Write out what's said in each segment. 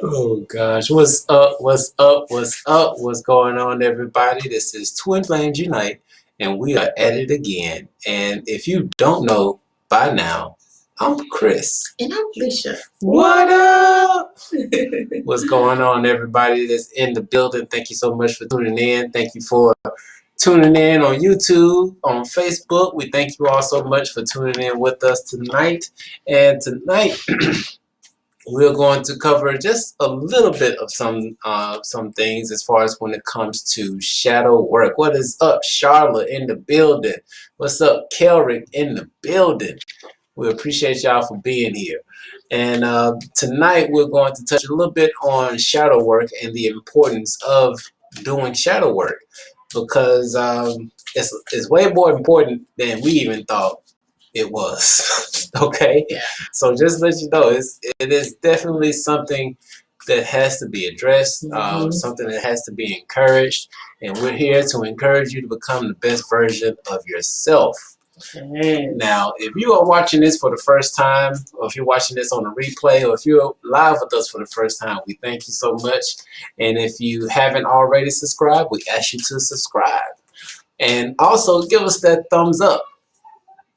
Oh gosh, what's up? What's up? What's up? What's going on, everybody? This is Twin Flames Unite, and we are at it again. And if you don't know by now, I'm Chris. And I'm Felicia. What up? What's going on, everybody that's in the building? Thank you so much for tuning in. Thank you for tuning in on YouTube, on Facebook. We thank you all so much for tuning in with us tonight. And tonight, we're going to cover just a little bit of some things as far as when it comes to shadow work. What is up, Charlotte in the building? What's up, Kelrick in the building? We appreciate y'all for being here. And tonight we're going to touch a little bit on shadow work and the importance of doing shadow work, because it's way more important than we even thought it was. Okay, Yeah. So just to let you know, it is definitely something that has to be addressed, something that has to be encouraged, and we're here to encourage you to become the best version of yourself. Okay. Now, if you are watching this for the first time, or if you're watching this on a replay, or if you're live with us for the first time, we thank you so much. And if you haven't already subscribed, we ask you to subscribe. And also give us that thumbs up.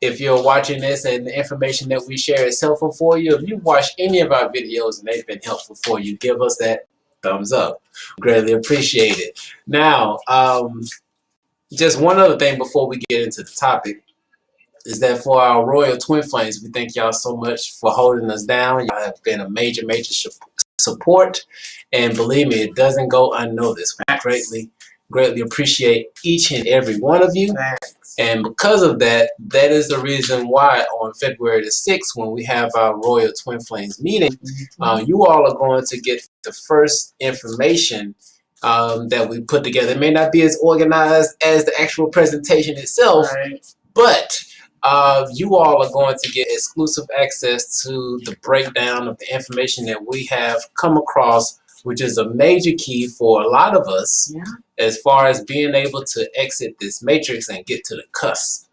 If you're watching this and the information that we share is helpful for you, if you watch any of our videos and they've been helpful for you, give us that thumbs up. Greatly appreciate it. Now, just one other thing before we get into the topic is that for our Royal Twin Flames, we thank y'all so much for holding us down. Y'all have been a major support, and believe me, it doesn't go unnoticed. We greatly appreciate each and every one of you. And because of that, that is the reason why on February the 6th, when we have our Royal Twin Flames meeting, you all are going to get the first information that we put together. It may not be as organized as the actual presentation itself, but you all are going to get exclusive access to the breakdown of the information that we have come across, which is a major key for a lot of us as far as being able to exit this matrix and get to the cusp.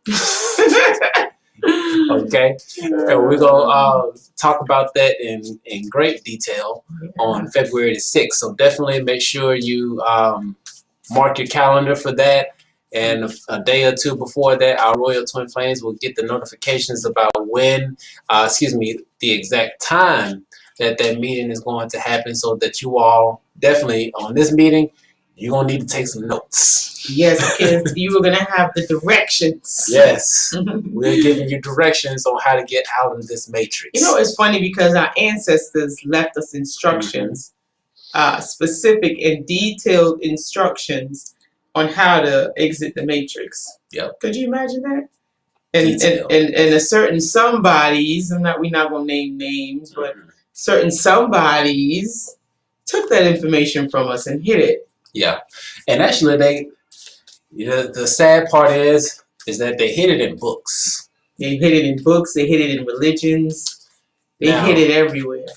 Okay, and we're going to talk about that in great detail on February the 6th. So definitely make sure you mark your calendar for that. And a day or two before that, our Royal Twin Flames will get the notifications about when, the exact time that meeting is going to happen, so that you all definitely on this meeting, you're going to need to take some notes. Yes, because you were going to have the directions. Yes, we're giving you directions on how to get out of this matrix. You know, it's funny because our ancestors left us instructions, specific and detailed instructions on how to exit the matrix. Yep. Could you imagine that? And detail. and a certain somebodies, we're not gonna name names, but certain somebodies took that information from us and hid it. Yeah, and actually, the sad part is that they hid it in books. They hid it in books. They hid it in religions. They hid it everywhere.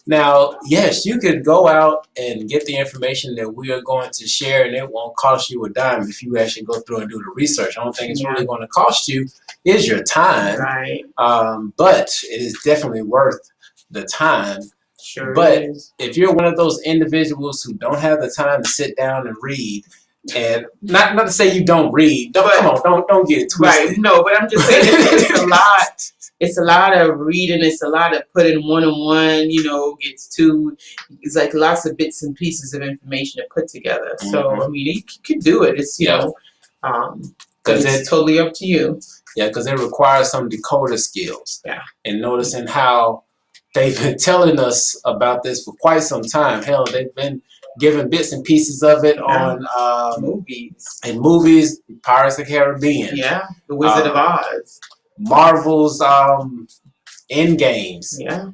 Now, yes, you could go out and get the information that we are going to share, and it won't cost you a dime if you actually go through and do the research. The only thing it's really going to cost you is your time. Right. But it is definitely worth the time. Sure. But if you're one of those individuals who don't have the time to sit down and read, and not to say you don't read, come on, don't get it twisted. Right. No, but I'm just saying it's a lot. It's a lot of reading. It's a lot of putting one on one. Gets two. It's like lots of bits and pieces of information to put together. So I mean, you could do it. It's because it's totally up to you. Yeah, because it requires some decoder skills. Yeah. And noticing how they've been telling us about this for quite some time. Hell, they've been giving bits and pieces of it on movies. In movies, Pirates of the Caribbean. Yeah, The Wizard of Oz. Marvel's Endgames. Yeah.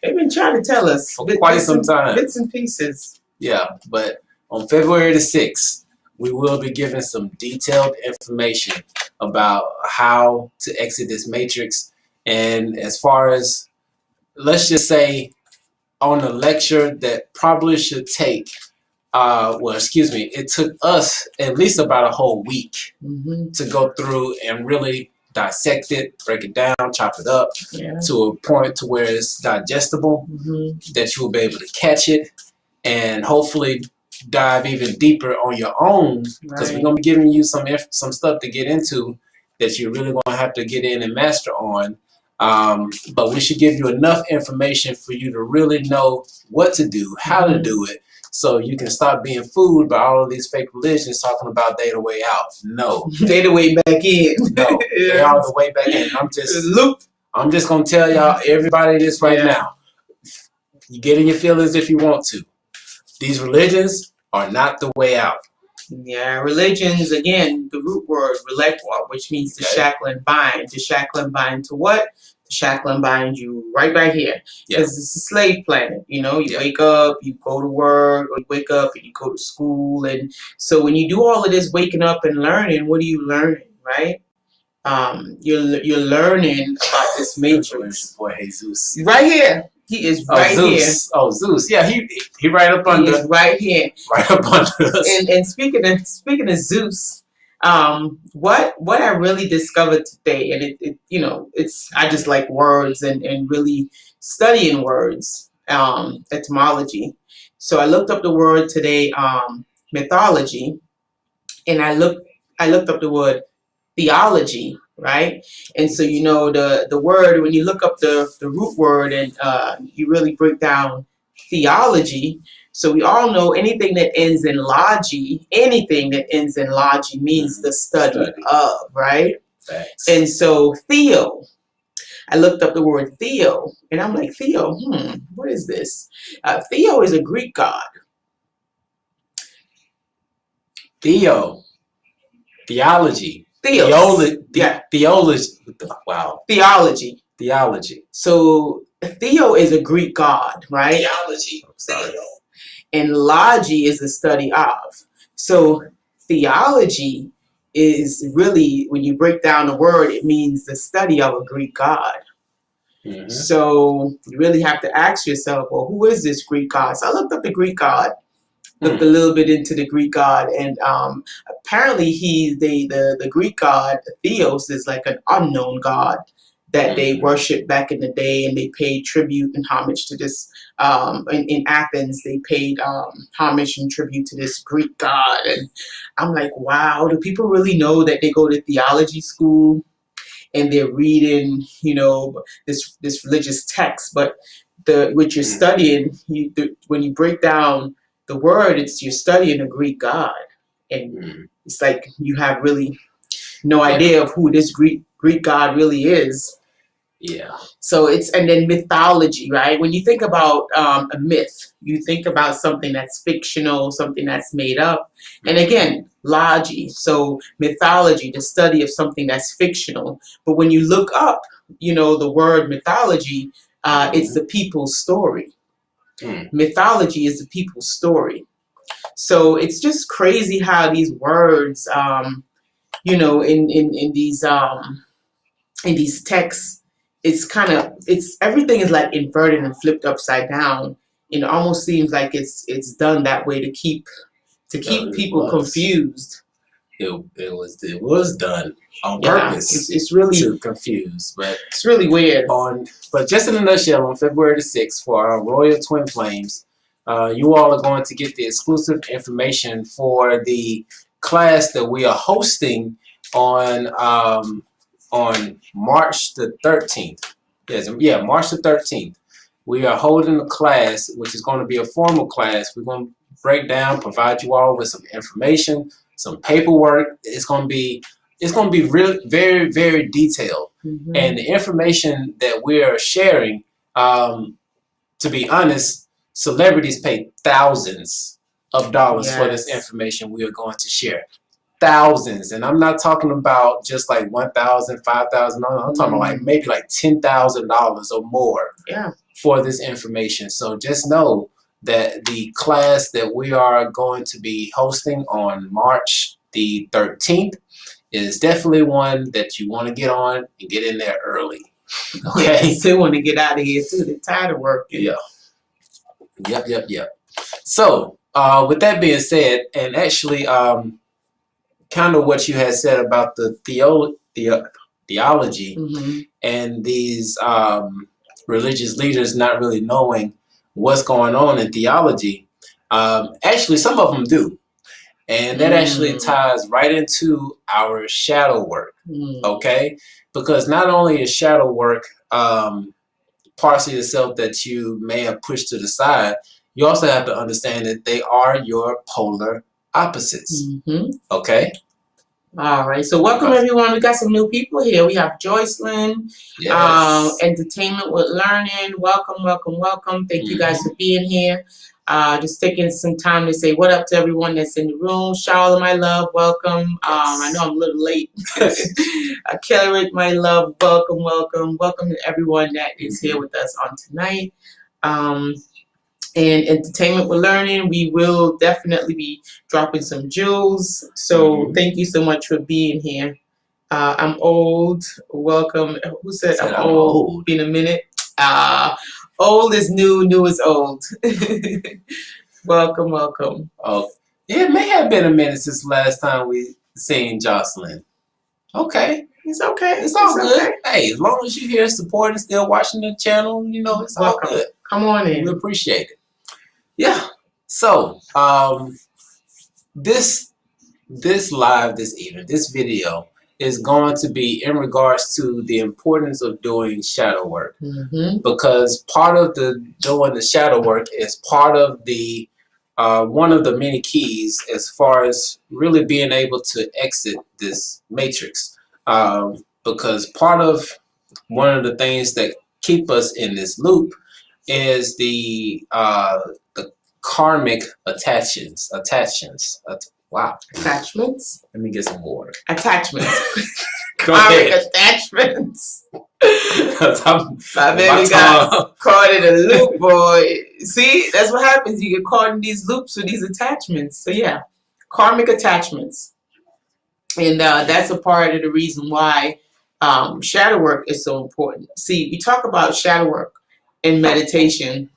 They've been trying to tell us for quite some time. Bits and pieces. Yeah, but on February the 6th, we will be giving some detailed information about how to exit this matrix. And as far as, let's just say, on a lecture that probably should take, it took us at least about a whole week to go through and really dissect it, break it down, chop it up to a point to where it's digestible, that you will be able to catch it and hopefully dive even deeper on your own, because we're going to be giving you some stuff to get into that you're really going to have to get in and master on. But we should give you enough information for you to really know what to do, how to do it, so you can stop being fooled by all of these fake religions talking about data way out. No. Data way back in. No. They are the way back in. I'm just going to tell y'all, everybody this right now. You get in your feelings if you want to. These religions are not the way out. Yeah, religions, again, the root word, relecqua, which means to shackle and bind. To shackle and bind to what? To shackle and bind you right here. Because it's a slave planet. You wake up, you go to work, or you wake up and you go to school. And so when you do all of this waking up and learning, what are you learning, right? You're learning about this matrix. Boy, Jesus. Right here. He is right here. Oh, Zeus. Yeah, he right up under. He is right here. Right up under us. And speaking of Zeus, what I really discovered today, and I just like words and really studying words, etymology. So I looked up the word today, mythology, and I looked up the word theology, right? And so the word, when you look up the root word and you really break down theology, so we all know anything that ends in logy, means the study of, right? Thanks. And so theo, I looked up the word theo, and I'm like, theo, what is this? Theo is a Greek god. Theology. Theology. So Theo is a Greek god, right? Theology. Sorry. And logy is the study of. So theology is really, when you break down the word, it means the study of a Greek god. So you really have to ask yourself, well, who is this Greek god? So I looked up the Greek god. Looked a little bit into the Greek god, and apparently the Greek god Theos is like an unknown god that they worshipped back in the day, and they paid tribute and homage to this. In Athens, they paid homage and tribute to this Greek god, and I'm like, wow, do people really know that they go to theology school and they're reading, this religious text, but what you're studying, when you break down the word, you're studying a Greek god, and it's like you have really no idea of who this Greek god really is. Yeah. So and then mythology, right? When you think about a myth, you think about something that's fictional, something that's made up. And again, logy, so mythology, the study of something that's fictional. But when you look up, the word mythology, it's the people's story. Mythology is the people's story. So it's just crazy how these words, in these texts, it's everything is like inverted and flipped upside down. And it almost seems like it's done that way to keep people confused. It was done on purpose. It's really to confuse, but it's really weird. But just in a nutshell, on February the 6th for our Royal Twin Flames, you all are going to get the exclusive information for the class that we are hosting on March the 13th. March the 13th. We are holding a class, which is going to be a formal class. We're going to break down, provide you all with some information, some paperwork. It's going to be really very, very detailed. And the information that we are sharing, to be honest, celebrities pay thousands of dollars for this information we are going to share. Thousands. And I'm not talking about just like $1,000, $5,000. No, I'm talking about like maybe like $10,000 or more for this information. So just know that the class that we are going to be hosting on March the 13th is definitely one that you want to get on and get in there early. Okay. You still want to get out of here too. They're tired of working. Yeah. Yep. So with that being said, and actually kind of what you had said about the theology and these religious leaders not really knowing what's going on in theology. Actually, some of them do. And that actually ties right into our shadow work, okay? Because not only is shadow work parts of yourself that you may have pushed to the side, you also have to understand that they are your polar opposites, okay? All right, so welcome everyone. We got some new people here. We have Joycelyn, Entertainment with Learning. Welcome. Thank you guys for being here. Just taking some time to say what up to everyone that's in the room. Charlotte, my love, welcome. I know I'm a little late. Kelly, my love, welcome. Welcome to everyone that is here with us on tonight. And Entertainment with Learning, we will definitely be dropping some jewels. So thank you so much for being here. I'm old. Welcome. Who said I'm old? Been a minute. Old is new. New is old. Welcome. Oh, it may have been a minute since last time we seen Jocelyn. Okay. It's okay. It's all good. Hey, as long as you're here supporting, still watching the channel, it's all good. Come on in. We appreciate it. Yeah. So, this live this evening, this video is going to be in regards to the importance of doing shadow work, because part of doing the shadow work is part of the one of the many keys as far as really being able to exit this matrix, because part of one of the things that keep us in this loop is the karmic attachments. Wow. Attachments? Let me get some water. Attachments. Karmic attachments. My baby got caught in a loop, boy. See, that's what happens. You get caught in these loops with these attachments. So yeah, karmic attachments. And that's a part of the reason why shadow work is so important. See, we talk about shadow work in meditation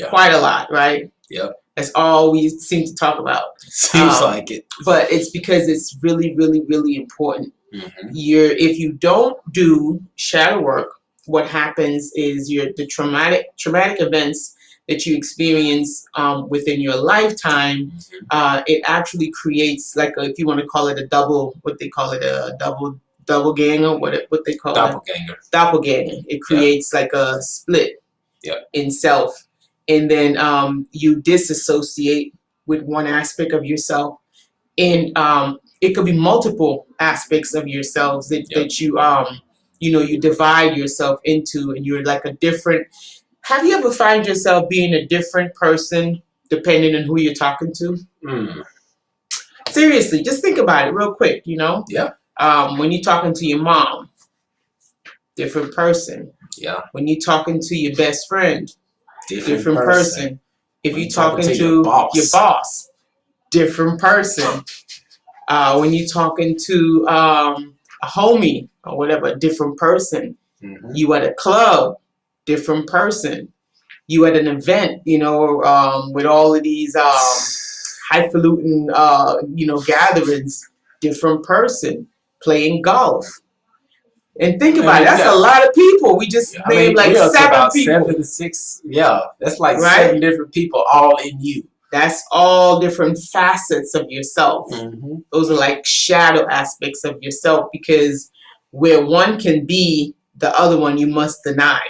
quite a lot, right? Yep. That's all we seem to talk about. Seems like it. But it's because it's really, really, really important. If you don't do shadow work, what happens is the traumatic events that you experience within your lifetime, it actually creates if you want to call it a double, what they call it, a doppelganger, what they call it? Doppelganger. It creates like a split in self. And then you disassociate with one aspect of yourself. And it could be multiple aspects of yourselves that you you divide yourself into, and you're like a different. Have you ever find yourself being a different person depending on who you're talking to? Seriously, just think about it real quick. Yeah. When you're talking to your mom, different person. Yeah. When you're talking to your best friend, different person. If you're talking to your boss, different person. When you're talking to a homie or whatever, different person. You at a club, different person. You at an event, with all of these highfalutin, gatherings, different person. Playing golf. And think about it, that's a lot of people. We just named like 7 people. 7, 6, that's like 7 different people all in you. That's all different facets of yourself. Those are like shadow aspects of yourself, because where one can be, the other one you must deny.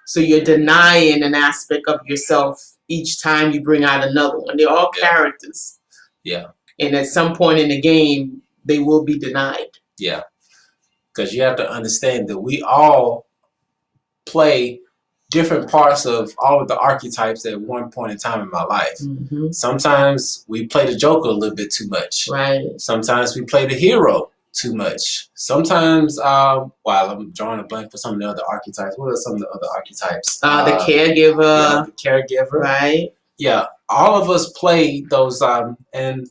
So you're denying an aspect of yourself each time you bring out another one. They're all characters. Yeah. And at some point in the game, they will be denied. Yeah. Because you have to understand that we all play different parts of all of the archetypes at one point in time in my life. Sometimes we play the Joker a little bit too much. Right. Sometimes we play the hero too much. Sometimes, I'm drawing a blank for some of the other archetypes. What are some of the other archetypes? The caregiver. Yeah, the caregiver. Right. Yeah, all of us play those. And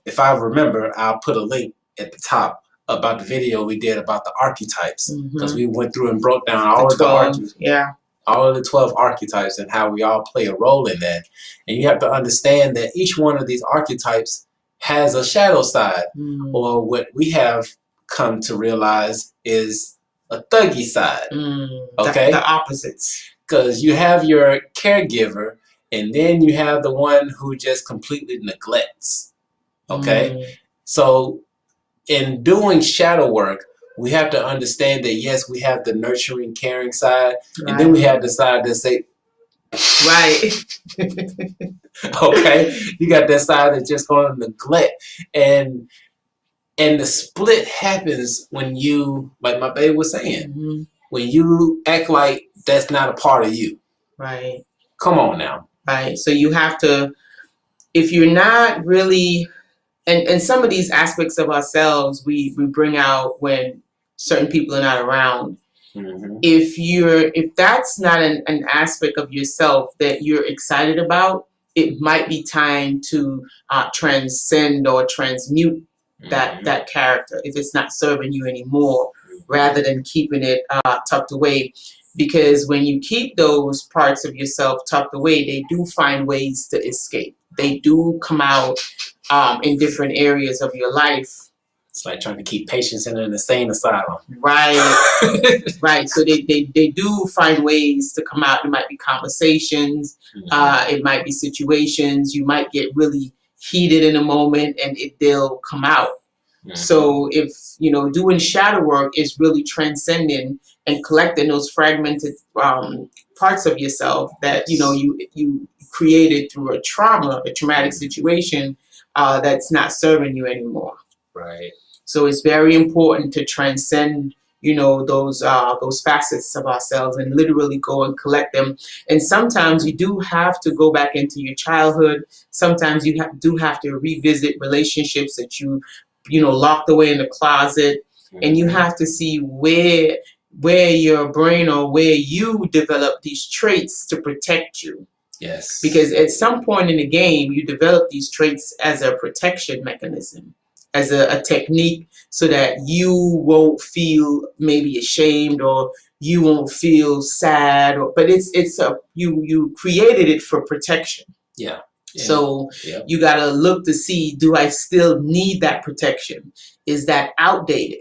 if I remember, I'll put a link at the top about the video we did about the archetypes, because we went through and broke down all of the archetypes. Yeah. All of the 12 archetypes and how we all play a role in that. And you have to understand that each one of these archetypes has a shadow side, or what we have come to realize is a thuggy side. Okay? The opposites. Because you have your caregiver, and then you have the one who just completely neglects. Okay? So in doing shadow work, we have to understand that, yes, we have the nurturing, caring side, and then we have the side that say, okay, you got that side that's just going to neglect. And the split happens when you, like my baby was saying, when you act like that's not a part of you. Right. Come on now. Right. So you have to, if you're not really, and some of these aspects of ourselves we bring out when certain people are not around. If that's not an aspect of yourself that you're excited about, it might be time to transcend or transmute that character if it's not serving you anymore, rather than keeping it tucked away. Because when you keep those parts of yourself tucked away, they do find ways to escape. They do come out in different areas of your life. It's like trying to keep patients in an insane asylum. Right. Right. So they do find ways to come out. It might be conversations. It might be situations. You might get really heated in a moment and they'll come out. So if, doing shadow work is really transcending and collecting those fragmented parts of yourself that, you created through a traumatic situation that's not serving you anymore. Right. So it's very important to transcend, those facets of ourselves and literally go and collect them. And sometimes you do have to go back into your childhood. Sometimes you do have to revisit relationships that you locked away in the closet, and you have to see where your brain or where you develop these traits to protect you. Yes. Because at some point in the game, you develop these traits as a protection mechanism, as a technique, so that you won't feel maybe ashamed or you won't feel sad. But you created it for protection. Yeah. So you got to look to see, do I still need that protection? Is that outdated?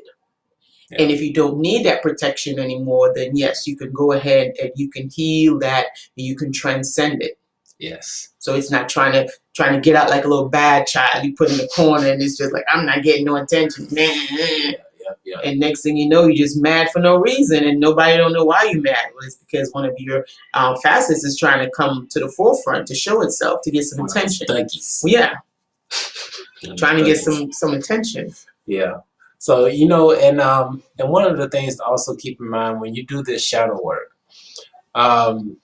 Yeah. And if you don't need that protection anymore, then yes, you can go ahead and you can heal that and you can transcend it. Yes. So it's not trying to get out like a little bad child you put in the corner and it's just like, I'm not getting no attention. Yeah. And next thing you know, you're just mad for no reason and nobody don't know why you're mad. Well, it's because one of your facets is trying to come to the forefront to show itself, to get some attention. Thuggies. Yeah. Trying to get some attention. Yeah. So, and one of the things to also keep in mind when you do this shadow work, um,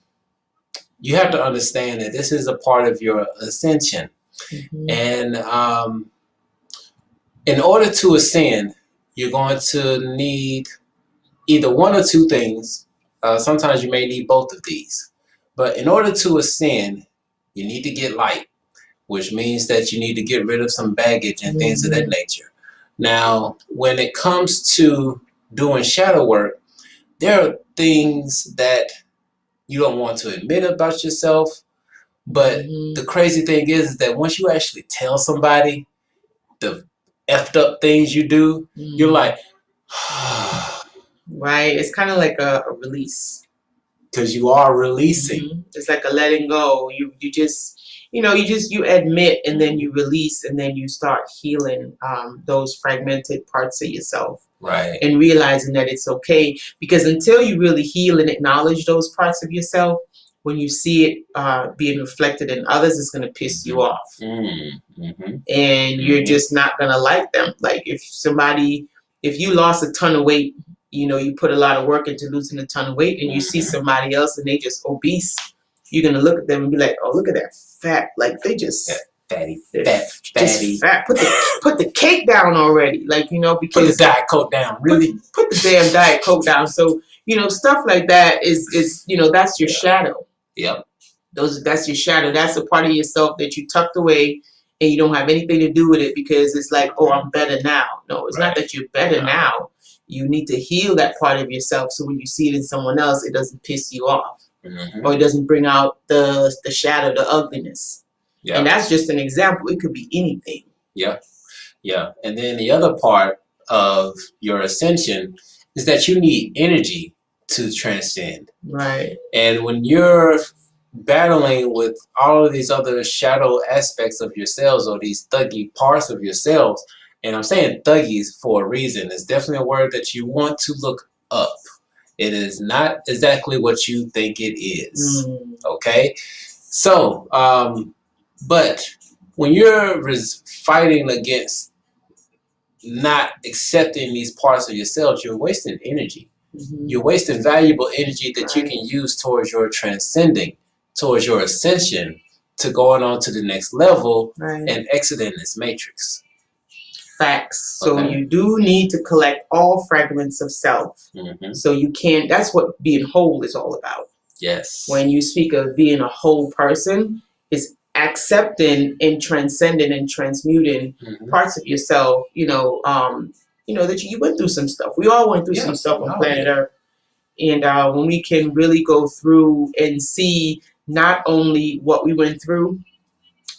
you have to understand that this is a part of your ascension. Mm-hmm. And in order to ascend, you're going to need either one or two things. Sometimes you may need both of these. But in order to ascend, you need to get light, which means that you need to get rid of some baggage and things of that nature. Now, when it comes to doing shadow work, there are things that you don't want to admit about yourself. But the crazy thing is that once you actually tell somebody the effed up things you do, you're like, right. It's kind of like a release. Because you are releasing. It's like a letting go. You just you admit, and then you release, and then you start healing those fragmented parts of yourself. Right. And realizing that it's okay, because until you really heal and acknowledge those parts of yourself, when you see it being reflected in others, it's going to piss you off. And you're just not going to like them. Like if you lost a ton of weight, you put a lot of work into losing a ton of weight, and you see somebody else and they just obese, you're going to look at them and be like, oh, look at that fat. Like they just... Fatty. Fat. Put the cake down already. Like, because... Put the Diet Coke down. Really? Put the damn Diet Coke down. So, stuff like that is that's your shadow. Yep. That's your shadow. That's a part of yourself that you tucked away and you don't have anything to do with it, because it's like, oh, I'm better now. No, it's not that you're better now. You need to heal that part of yourself, so when you see it in someone else, it doesn't piss you off. Or it doesn't bring out the shadow, the ugliness. Yeah. And that's just an example. It could be anything. Yeah. Yeah. And then the other part of your ascension is that you need energy to transcend. Right. And when you're battling with all of these other shadow aspects of yourselves, or these thuggy parts of yourselves, and I'm saying thuggies for a reason. It's definitely a word that you want to look up. It is not exactly what you think it is. Okay? So, but when you're fighting against not accepting these parts of yourself, you're wasting energy. You're wasting valuable energy that you can use towards your transcending, towards your ascension, to going on to the next level and exiting this matrix. Facts. So you do need to collect all fragments of self. So you can't, that's what being whole is all about. Yes. When you speak of being a whole person, it's accepting and transcending and transmuting parts of yourself, that you went through some stuff. We all went through some stuff on planet Earth. And when we can really go through and see not only what we went through,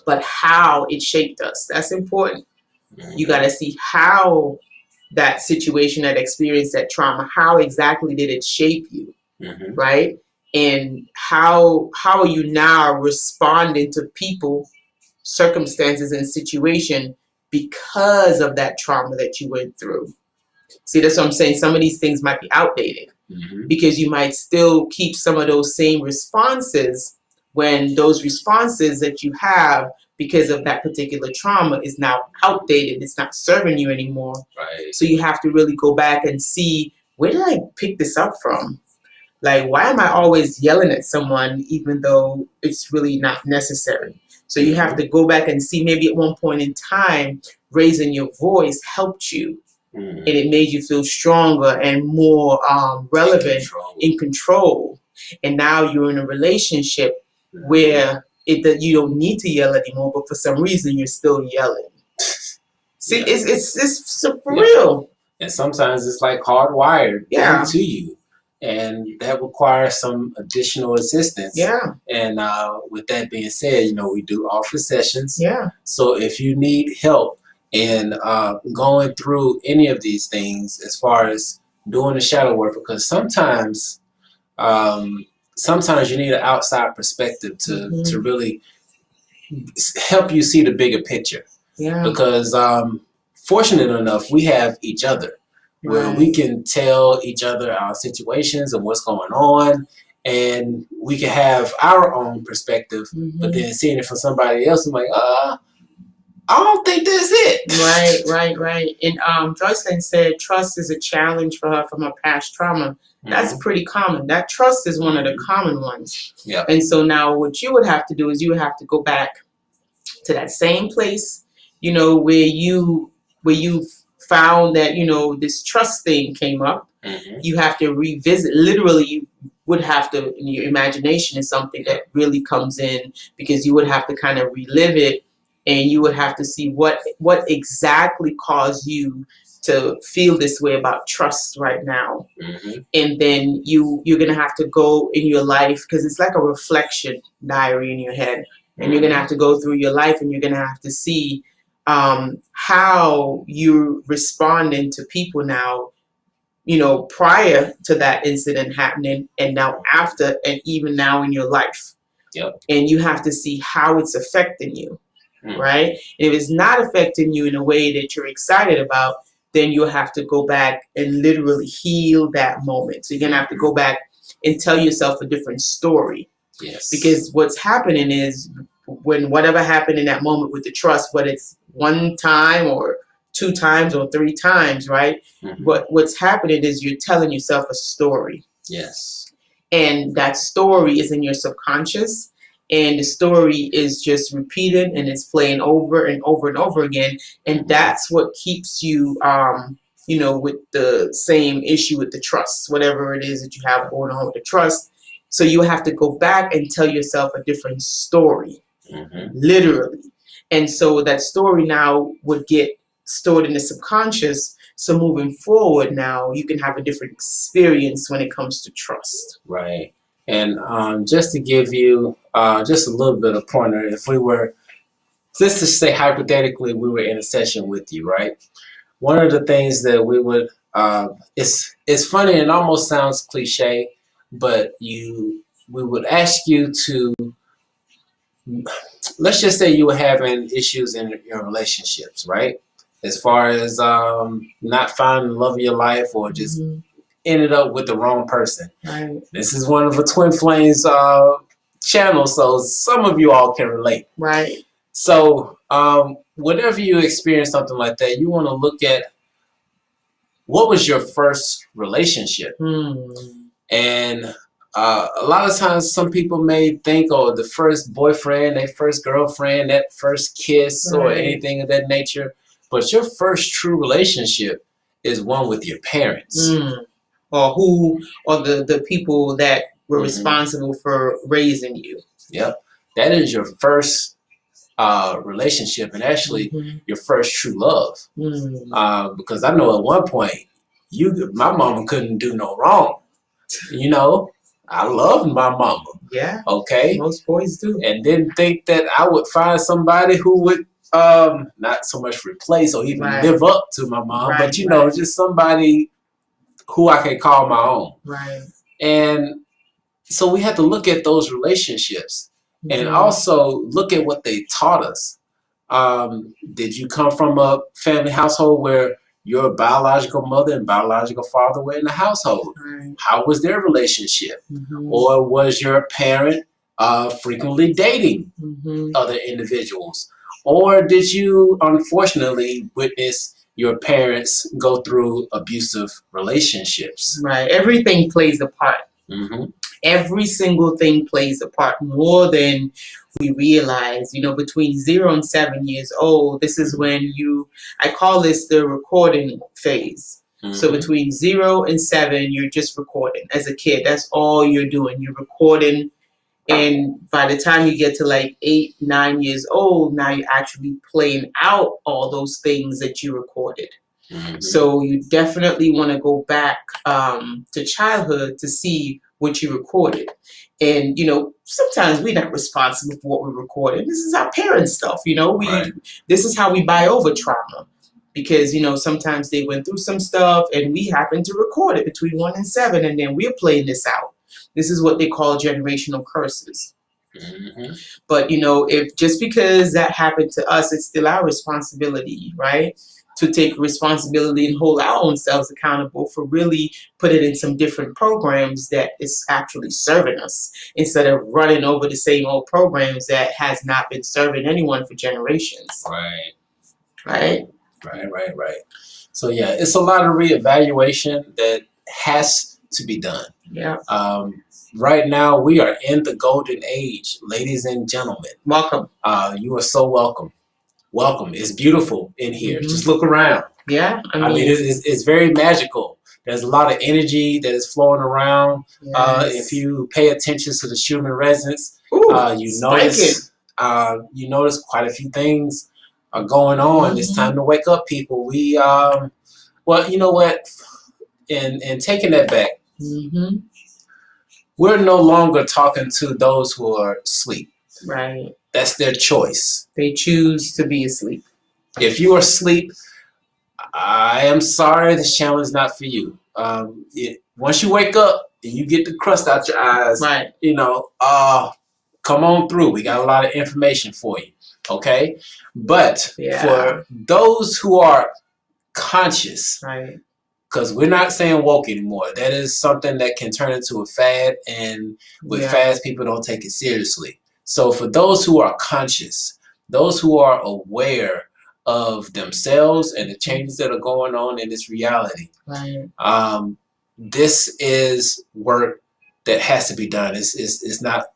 but how it shaped us. That's important. You got to see how that situation, that experience, that trauma, how exactly did it shape you, right? And how are you now responding to people, circumstances, and situation because of that trauma that you went through? See, that's what I'm saying. Some of these things might be outdated because you might still keep some of those same responses when those responses that you have because of that particular trauma is now outdated. It's not serving you anymore. Right. So you have to really go back and see, where did I pick this up from? Like, why am I always yelling at someone even though it's really not necessary? So you have to go back and see, maybe at one point in time, raising your voice helped you. And it made you feel stronger and more relevant, in control. And now you're in a relationship where you don't need to yell anymore, but for some reason you're still yelling. See, it's for real. And sometimes it's like hardwired into you. And that requires some additional assistance. Yeah. And with that being said, we do offer sessions. Yeah. So if you need help in going through any of these things, as far as doing the shadow work, because sometimes you need an outside perspective to really help you see the bigger picture. Yeah. Because fortunate enough, we have each other. Where we can tell each other our situations and what's going on, and we can have our own perspective, but then seeing it from somebody else, I'm like, I don't think that's it. Right. And Joycelyn said trust is a challenge for her from her past trauma. That's pretty common. That trust is one of the common ones. Yeah. And so now what you would have to do is you would have to go back to that same place, you know, where you found that, you know, this trust thing came up. You have to revisit. Literally, you would have to. Your imagination is something that really comes in, because you would have to kind of relive it, and you would have to see what exactly caused you to feel this way about trust right now. And then you're gonna have to go in your life, because it's like a reflection diary in your head, and you're gonna have to go through your life, and you're gonna have to see how you're responding to people now, you know, prior to that incident happening, and now after, and even now in your life. Yep. And you have to see how it's affecting you, right? And if it's not affecting you in a way that you're excited about, then you'll have to go back and literally heal that moment. So you're gonna have to go back and tell yourself a different story. Yes. Because what's happening is, when whatever happened in that moment with the trust, whether it's one time or 2 times or 3 times, right? What's happening is you're telling yourself a story. Yes. And that story is in your subconscious, and the story is just repeated, and it's playing over and over and over again. And that's what keeps you, you know, with the same issue with the trust, whatever it is that you have going on with the trust. So you have to go back and tell yourself a different story, literally. And so that story now would get stored in the subconscious. So moving forward now, you can have a different experience when it comes to trust. Right. And just to give you just a little bit of pointer, if we were, just to say hypothetically, we were in a session with you, right? One of the things that we would, it's funny and it almost sounds cliche, but we would ask you to, let's just say you were having issues in your relationships, right? As far as not finding the love of your life, or just ended up with the wrong person. Right. This is one of the Twin Flames channel, so some of you all can relate. Right. So whenever you experience something like that, you want to look at, what was your first relationship? And a lot of times some people may think, oh, the first boyfriend, their first girlfriend, that first kiss, or anything of that nature. But your first true relationship is one with your parents. Or the people that were responsible for raising you. Yep. That is your first relationship, and actually your first true love. Because I know at one point, my mama couldn't do no wrong. You know, I loved my mama. Yeah. Okay. Most boys do. And didn't think that I would find somebody who would not so much replace or even live up to my mom, but you know, just somebody who I can call my own. Right. And so we had to look at those relationships and also look at what they taught us. Did you come from a family household where your biological mother and biological father were in the household? How was their relationship? Or was your parent frequently dating other individuals? Or did you unfortunately witness your parents go through abusive relationships? Right. Everything plays a part. Every single thing plays a part, more than we realize. You know, between 0 and 7 years old, this is when I call this the recording phase. So between 0 and 7, you're just recording. As a kid, that's all you're doing. You're recording. And by the time you get to like 8, 9 years old, now you're actually playing out all those things that you recorded. So you definitely want to go back to childhood to see what you recorded. And, you know, sometimes we're not responsible for what we recorded. This is our parents' stuff, you know. This is how we buy over trauma. Because, you know, sometimes they went through some stuff and we happen to record it between 1 and 7, and then we're playing this out. This is what they call generational curses. But, you know, if just because that happened to us, it's still our responsibility, right? To take responsibility and hold our own selves accountable for really putting in some different programs that is actually serving us, instead of running over the same old programs that has not been serving anyone for generations. Right. Right. Right. So yeah, it's a lot of reevaluation that has to be done. Yeah. Right now, we are in the golden age, ladies and gentlemen. Welcome. You are so welcome. Welcome. It's beautiful in here. Mm-hmm. Just look around. Yeah. I mean it's very magical. There's a lot of energy that is flowing around. Yes. If you pay attention to the Schumann resonance, you notice quite a few things are going on. Mm-hmm. It's time to wake up, people. We well, you know what? And taking that back, mm-hmm. we're no longer talking to those who are asleep. Right. That's their choice. They choose to be asleep. If you are asleep, I am sorry, this channel is not for you. Once you wake up and you get the crust out your eyes, right. Come on through. We got a lot of information for you, okay? But for those who are conscious, right, because we're not saying woke anymore. That is something that can turn into a fad, and with fads, people don't take it seriously. So for those who are conscious, those who are aware of themselves and the changes that are going on in this reality, right. This is work that has to be done. It's not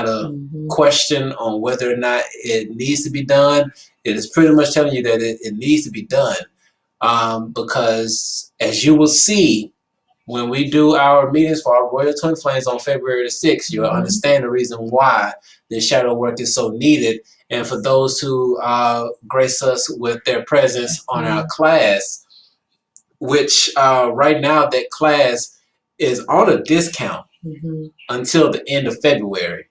a question on whether or not it needs to be done. It is pretty much telling you that it needs to be done. Because as you will see when we do our meetings for our Royal Twin Flames on February the 6th, you'll understand the reason why this shadow work is so needed. And for those who grace us with their presence on our class, which right now that class is on a discount until the end of February.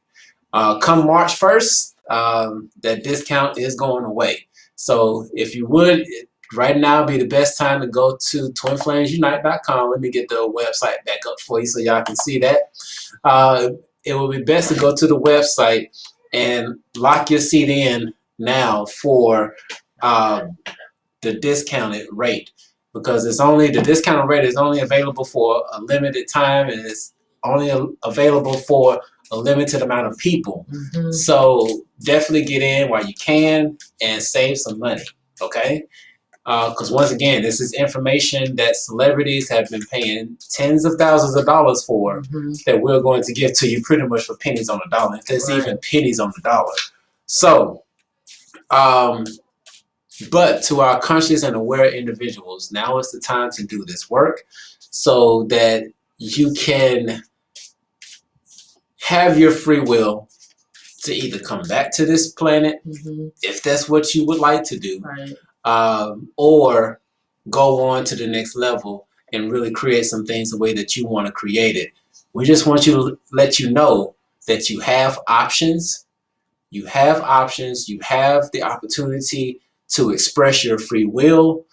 Come March 1st, that discount is going away. So if you would, right now be the best time to go to twinflamesunite.com. Let me get the website back up for you so y'all can see that. It would be best to go to the website and lock your seat in now for the discounted rate, because the discounted rate is only available for a limited time, and it's only available for a limited amount of people. So definitely get in while you can and save some money, okay? Because once again, this is information that celebrities have been paying tens of thousands of dollars for, that we're going to give to you pretty much for pennies on the dollar, if there's even pennies on the dollar. So, but to our conscious and aware individuals, now is the time to do this work so that you can have your free will to either come back to this planet, if that's what you would like to do, or go on to the next level and really create some things the way that you want to create it. We just want you to let you know that you have options. You have options. You have the opportunity to express your free will.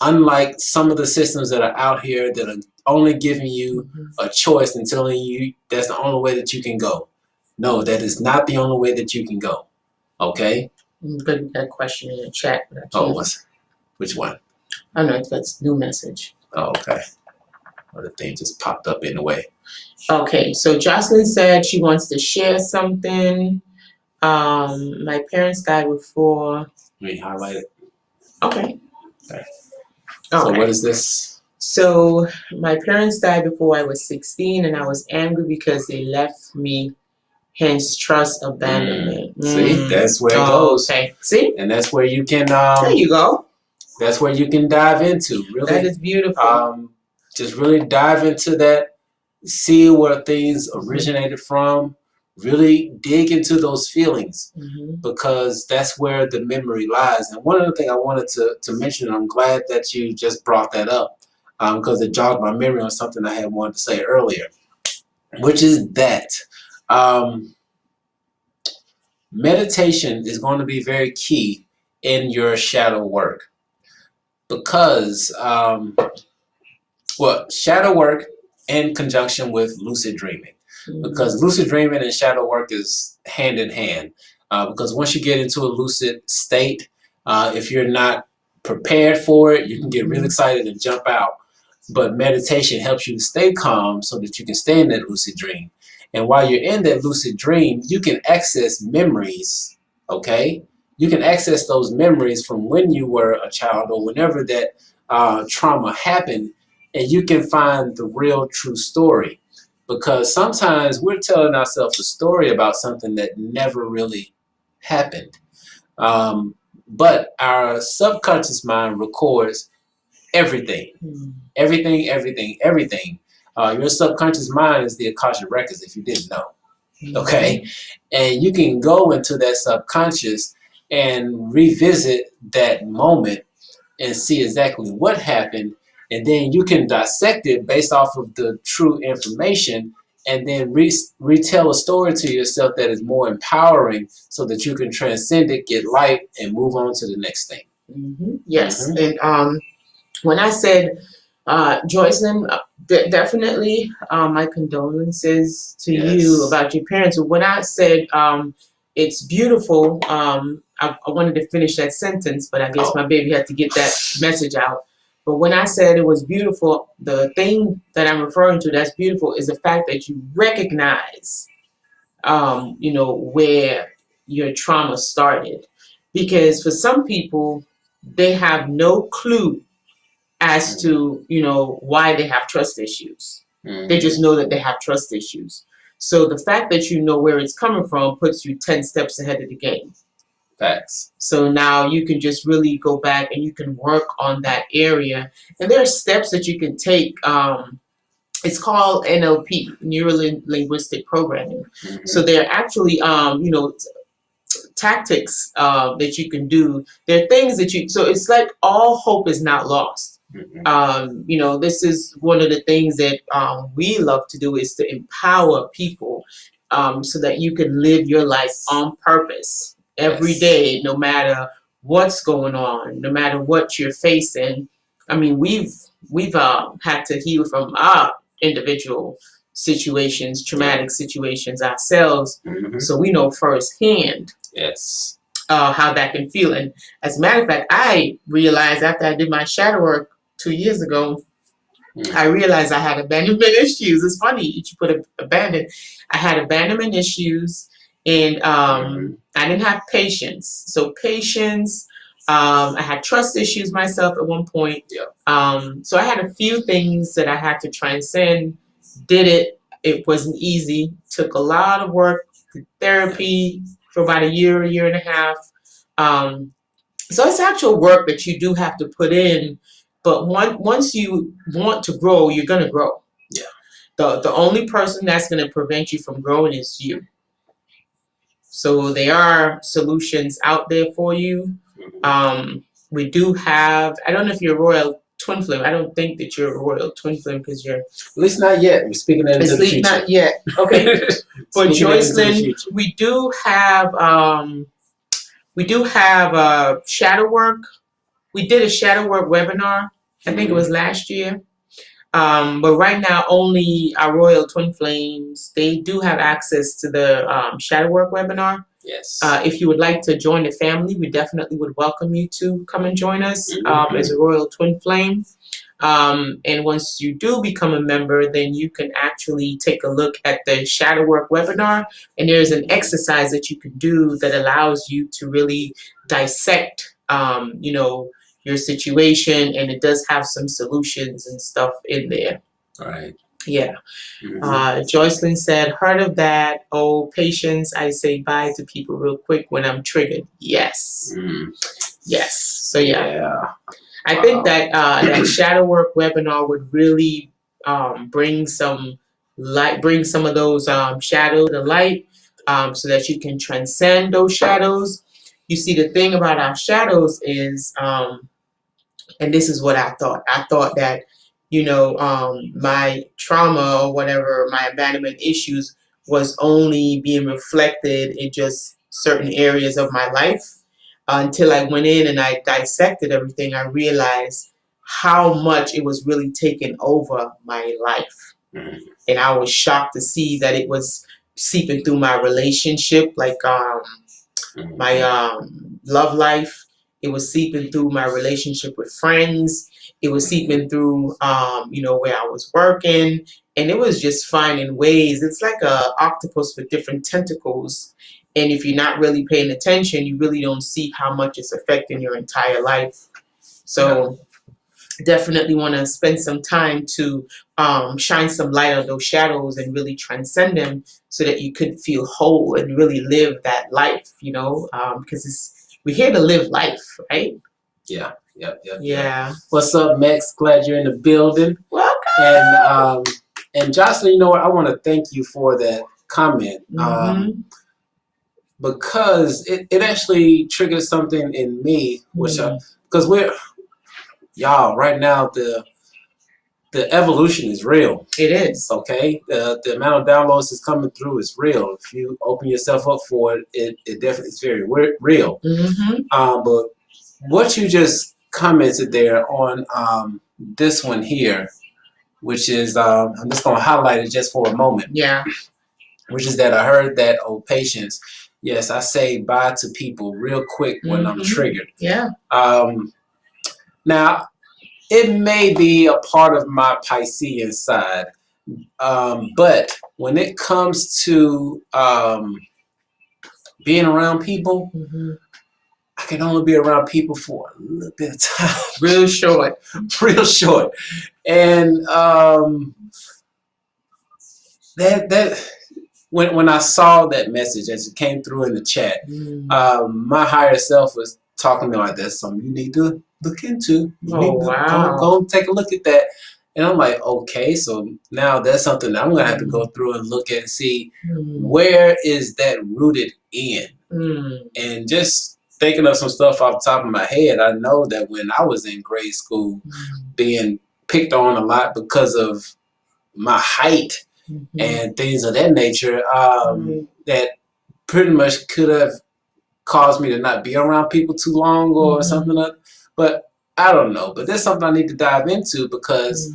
Unlike some of the systems that are out here that are only giving you a choice and telling you that's the only way that you can go. No, that is not the only way that you can go. Okay? Put that question in the chat. Which one? I don't know. That's new message. Oh, okay. Well, the thing just popped up in the way. Okay, so Jocelyn said she wants to share something. My parents died before. Let me highlight it. Okay. So what is this? So my parents died before I was 16, and I was angry because they left me. Hence, trust abandonment. See, that's where it goes. Okay. See, and that's where you can. There you go. That's where you can dive into. Really, that is beautiful. Just really dive into that. See where things originated from. Really dig into those feelings, because that's where the memory lies. And one other thing I wanted to mention, and I'm glad that you just brought that up, because it jogged my memory on something I had wanted to say earlier, which is that meditation is going to be very key in your shadow work, because shadow work in conjunction with lucid dreaming. Because lucid dreaming and shadow work is hand in hand. Because once you get into a lucid state, if you're not prepared for it, you can get really excited and jump out. But meditation helps you to stay calm so that you can stay in that lucid dream. And while you're in that lucid dream, you can access memories, okay, you can access those memories from when you were a child or whenever that trauma happened, and you can find the real true story. Because sometimes we're telling ourselves a story about something that never really happened. Um, but our subconscious mind records everything, everything. Your subconscious mind is the Akashic records, if you didn't know. Okay, and you can go into that subconscious and revisit that moment and see exactly what happened, and then you can dissect it based off of the true information, and then retell a story to yourself that is more empowering, so that you can transcend it, get light, and move on to the next thing. Yes, and when I said Joycelyn, definitely my condolences to you about your parents. When I said it's beautiful, I wanted to finish that sentence, but I guess my baby had to get that message out. But when I said it was beautiful, the thing that I'm referring to that's beautiful is the fact that you recognize, where your trauma started. Because for some people, they have no clue as to why they have trust issues. They just know that they have trust issues. So the fact that you know where it's coming from puts you 10 steps ahead of the game. Facts. So now you can just really go back and you can work on that area. And there are steps that you can take. It's called NLP, Neuro Linguistic Programming. So there are actually tactics that you can do. There are things that so it's like all hope is not lost. This is one of the things that we love to do, is to empower people so that you can live your life on purpose every day, no matter what's going on, no matter what you're facing. I mean, we've had to heal from our individual situations, traumatic situations ourselves, so we know firsthand how that can feel. And as a matter of fact, I realized after I did my shadow work 2 years ago, I realized I had abandonment issues. It's funny you put abandoned. I had abandonment issues, and I didn't have patience. So patience. I had trust issues myself at one point. So I had a few things that I had to transcend. Did it. It wasn't easy. Took a lot of work, therapy for about a year and a half. So it's actual work that you do have to put in. But once you want to grow, you're going to grow. The only person that's going to prevent you from growing is you. So there are solutions out there for you. We do have, I don't know if you're a royal twin flame. I don't think that you're a royal twin flame because you're... At least not yet. We're speaking into the future. Not yet. Okay. For Joycelyn, we do have shadow work. We did a shadow work webinar. I think it was last year. But right now, only our royal twin flames, they do have access to the shadow work webinar. If you would like to join the family, we definitely would welcome you to come and join us as a royal twin flame. And once you do become a member, then you can actually take a look at the shadow work webinar. And there's an exercise that you can do that allows you to really dissect, your situation, and it does have some solutions and stuff in there. Right. Yeah. Joycelyn said, heard of that. Oh, patience. I say bye to people real quick when I'm triggered. Yes. Yes. So yeah. I think that that shadow work webinar would really bring some light, bring some of those shadows to light, so that you can transcend those shadows. You see, the thing about our shadows is, and this is what I thought. I thought that, my trauma or whatever, my abandonment issues was only being reflected in just certain areas of my life. Until I went in and I dissected everything, I realized how much it was really taking over my life. And I was shocked to see that it was seeping through my relationship, like my love life. It was seeping through my relationship with friends. It was seeping through, where I was working. And it was just finding ways. It's like a octopus with different tentacles. And if you're not really paying attention, you really don't see how much it's affecting your entire life. So definitely want to spend some time to shine some light on those shadows and really transcend them so that you could feel whole and really live that life, you know, because we're here to live life, right? Yeah. What's up, Max? Glad you're in the building. Welcome. And Jocelyn, you know what? I want to thank you for that comment. Because it actually triggered something in me, which because y'all right now the evolution is real. It is. Okay, the amount of downloads is coming through is real. If you open yourself up for it, it definitely is very real. But what you just commented there on this one here, which is I'm just going to highlight it just for a moment. Yeah. Which is that I heard that patience. Yes, I say bye to people real quick when I'm triggered. Yeah. Now, it may be a part of my Piscean side, but when it comes to being around people, I can only be around people for a little bit of time. Real short. Real short. And that when I saw that message as it came through in the chat, my higher self was talking to me like, that's something you need to look into. Go and take a look at that. And I'm like, okay, so now that's something that I'm going to have to go through and look at and see where is that rooted in. And just thinking of some stuff off the top of my head, I know that when I was in grade school, being picked on a lot because of my height and things of that nature, that pretty much could have caused me to not be around people too long or something like that. But I don't know. But that's something I need to dive into, because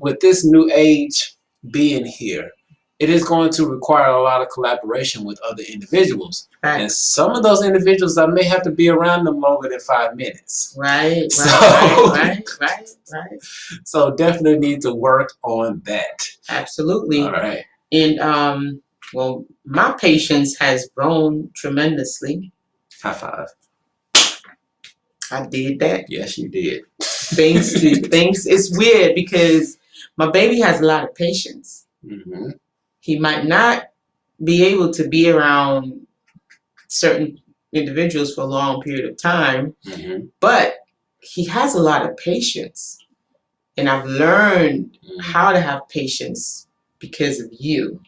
with this new age being here, it is going to require a lot of collaboration with other individuals. And some of those individuals, I may have to be around them longer than 5 minutes. Right. So definitely need to work on that. Absolutely. All right. And well, my patience has grown tremendously. High five. I did that. Yes, you did. Thanks. It's weird because my baby has a lot of patience. He might not be able to be around certain individuals for a long period of time, but he has a lot of patience. And I've learned how to have patience because of you.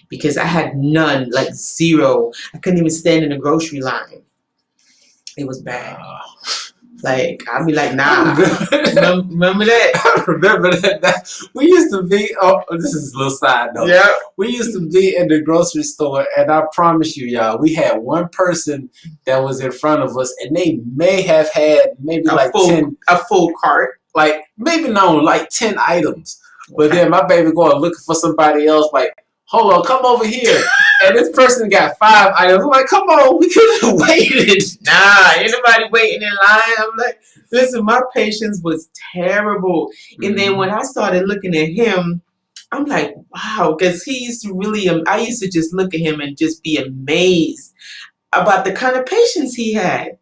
Because I had none, like zero. I couldn't even stand in a grocery line. It was bad. Like, I'd be like, nah. Remember that? I remember that. We used to be, this is a little side note. Yeah. We used to be in the grocery store, and I promise you, y'all, we had one person that was in front of us, and they may have had maybe a full cart. Like, maybe like 10 items. But then my baby going looking for somebody else, like, hold on, come over here. And this person got 5 items. I'm like, come on, we could have waited. Nah, ain't nobody waiting in line. I'm like, listen, my patience was terrible. And then when I started looking at him, I'm like, wow, because he used to really, I used to just look at him and just be amazed about the kind of patience he had.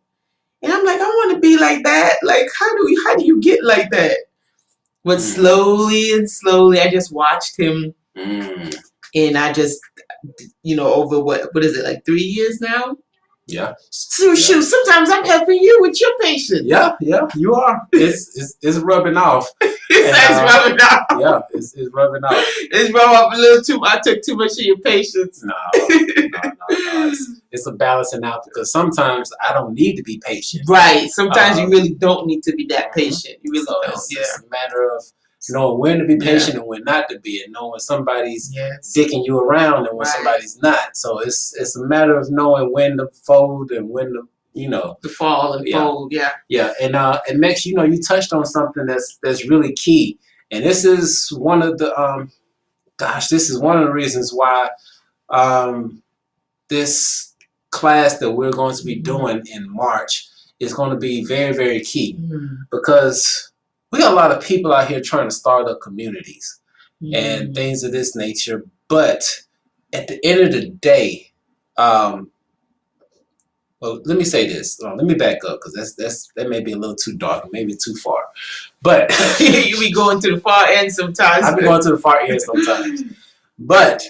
And I'm like, I want to be like that. Like, how do you get like that? But slowly and slowly, I just watched him. And I just, over what is it, like 3 years now? Yeah. So shoot, sometimes I'm helping you with your patience. Yeah, you are. It's rubbing off. It's rubbing off. Yeah, it's rubbing off. It's rubbing off a little too. I took too much of your patience. No. It's a balancing out, because sometimes I don't need to be patient. Right. Sometimes you really don't need to be that patient. You really don't. It's a matter of knowing when to be patient and when not to be, and knowing when somebody's dicking you around and when somebody's not. So it's a matter of knowing when to fold and when to, to fall and fold. Yeah. And Max, you touched on something that's really key, and this is one of the this is one of the reasons why this class that we're going to be doing in March is going to be very, very key, because we got a lot of people out here trying to start up communities and things of this nature. But at the end of the day, Well, let me say this. Let me back up because that may be a little too dark, maybe too far. But you be going to the far end sometimes. I've been going to the far end sometimes. But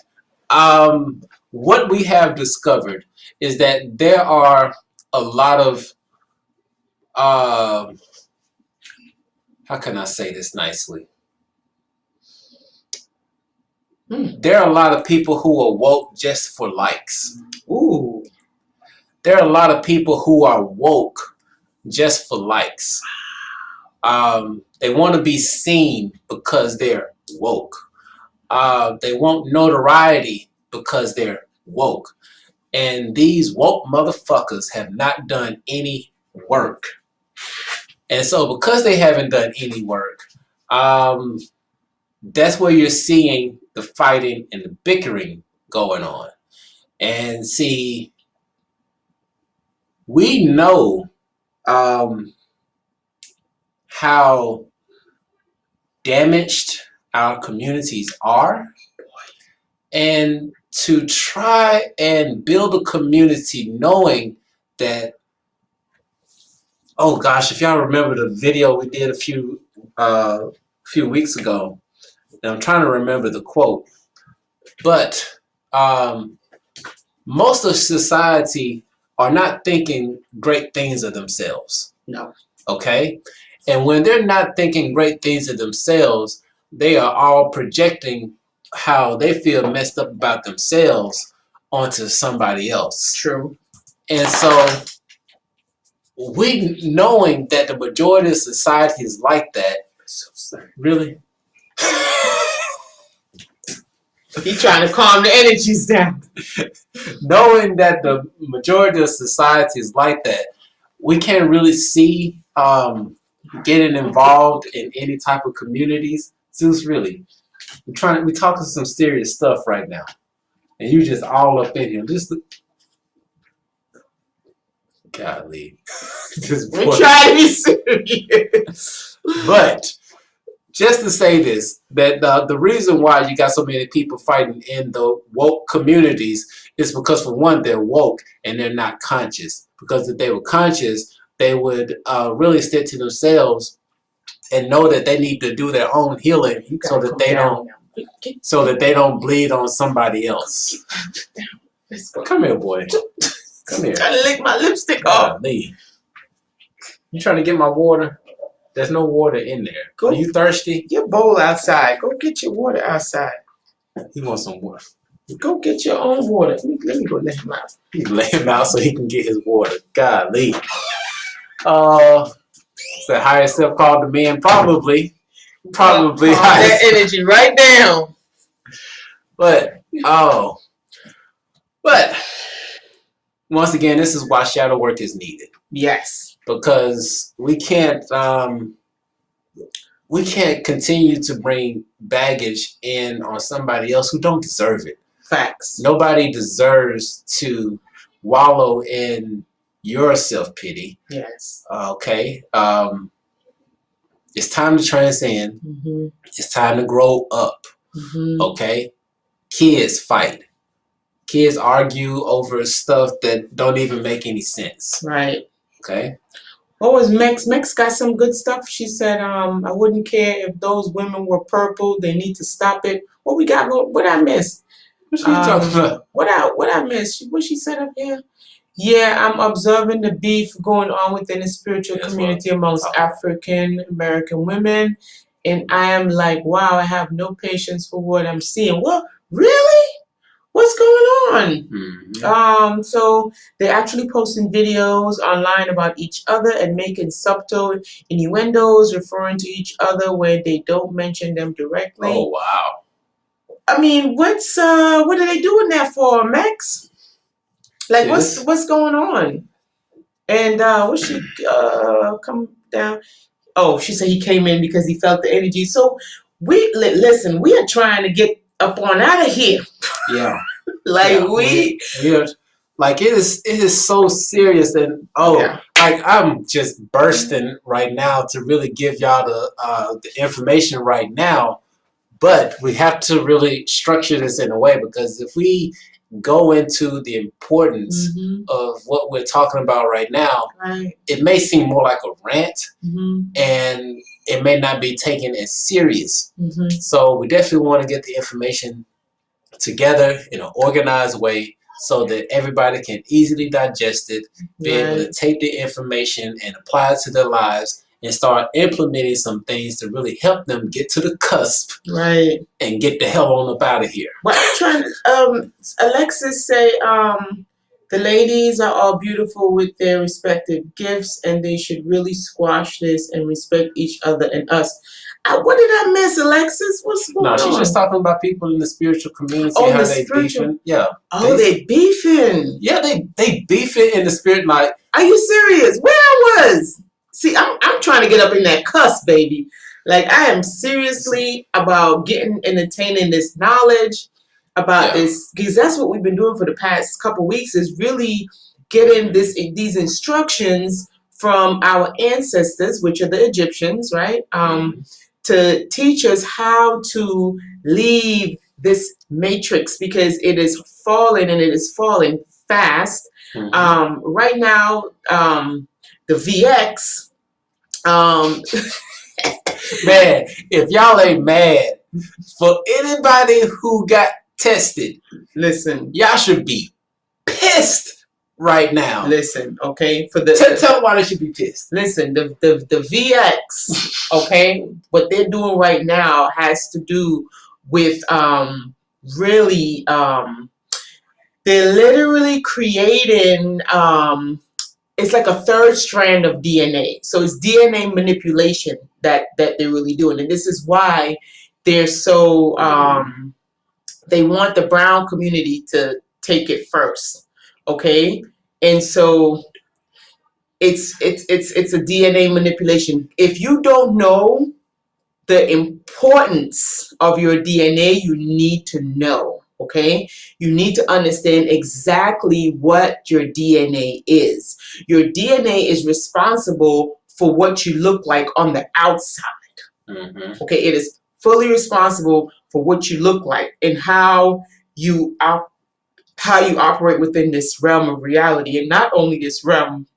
what we have discovered is that there are a lot of how can I say this nicely? There are a lot of people who are woke just for likes. Ooh. There are a lot of people who are woke just for likes. They want to be seen because they're woke. They want notoriety because they're woke. And these woke motherfuckers have not done any work. And so because they haven't done any work, that's where you're seeing the fighting and the bickering going on. And see, we know how damaged our communities are, and to try and build a community knowing that, oh gosh, if y'all remember the video we did a few weeks ago, and I'm trying to remember the quote, but most of society are not thinking great things of themselves. No. Okay? And when they're not thinking great things of themselves, they are all projecting how they feel messed up about themselves onto somebody else. True. And so we knowing that the majority of society is like that. Really? He's trying to calm the energies down. Knowing that the majority of society is like that, we can't really see getting involved in any type of communities. Zeus, really, we're talking some serious stuff right now, and you just all up in here. Just golly, we're trying to be serious, but. Just to say this, that the reason why you got so many people fighting in the woke communities is because, for one, they're woke and they're not conscious. Because if they were conscious, they would really stick to themselves and know that they need to do their own healing so that they don't bleed on somebody else. Come here, boy. Come here. I'm trying to lick my lipstick off. You trying to get my water? There's no water in there. Are you thirsty? Your bowl outside. Go get your water outside. He wants some water. Go get your own water. Let me go let him out. He let him out so he can get his water. Golly. It's the higher self called the man. Probably that energy right down. But once again, this is why shadow work is needed. Yes. Because we can't continue to bring baggage in on somebody else who don't deserve it. Facts. Nobody deserves to wallow in your self-pity. Yes. Okay. It's time to transcend. Mm-hmm. It's time to grow up. Mm-hmm. Okay. Kids fight. Kids argue over stuff that don't even make any sense. Right. Okay. What was Mex? Mex got some good stuff. She said, I wouldn't care if those women were purple. They need to stop it. What we got? What I missed? What you talking about? What I missed? What she said up here? Yeah, I'm observing the beef going on within the spiritual community amongst African American women, and I am like, wow, I have no patience for what I'm seeing. Well, really? What's going on? Mm-hmm. So they're actually posting videos online about each other and making subtle innuendos referring to each other where they don't mention them directly. Oh wow! I mean, what are they doing that for, Max? Like, what's going on? And what she come down? Oh, she said he came in because he felt the energy. So listen. We are trying to get up on out of here. Yeah. We are, like it is so serious, and like I'm just bursting right now to really give y'all the information right now. But we have to really structure this in a way, because if we go into the importance of what we're talking about right now, it may seem more like a rant, and it may not be taken as serious. So we definitely want to get the information together in an organized way so that everybody can easily digest it, be able to take the information and apply it to their lives, and start implementing some things to really help them get to the cusp, and get the hell on up out of here. What I'm trying, Alexis say, the ladies are all beautiful with their respective gifts, and they should really squash this and respect each other and us. What did I miss, Alexis? What's going on? No, she's just talking about people in the spiritual community, how the they beefing. Yeah. Oh, they beefing. Yeah, they beefing in the spirit. Like, are you serious? Where I was? See, I'm trying to get up in that cusp, baby. Like, I am seriously about getting and attaining this knowledge about this, because that's what we've been doing for the past couple weeks, is really getting these instructions from our ancestors, which are the Egyptians, right? To teach us how to leave this matrix, because it is falling, and it is falling fast. Right now, the VX, man, if y'all ain't mad, for anybody who got tested, listen, y'all should be pissed right now. Listen, okay, for tell them why they should be pissed. Listen, the VX, okay, what they're doing right now has to do with really they're literally creating it's like a third strand of DNA. So it's DNA manipulation that they're really doing, and this is why they're so they want the brown community to take it first, okay? And so it's a DNA manipulation. If you don't know the importance of your DNA, you need to know, okay? You need to understand exactly what your DNA is. Your DNA is responsible for what you look like on the outside. Okay, it is fully responsible for what you look like and how you operate within this realm of reality, and not only this realm,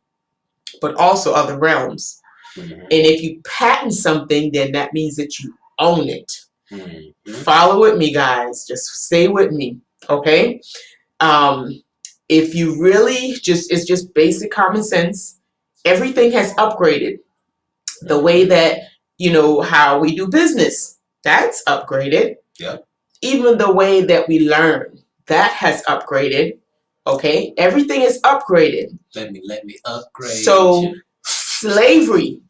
but also other realms. And if you patent something, then that means that you own it. Follow with me, guys. Just stay with me, okay? If you really it's just basic common sense. Everything has upgraded. The way that, how we do business, that's upgraded. Yeah. Even the way that we learn, that has upgraded. Okay, everything is upgraded. Let me upgrade. So slavery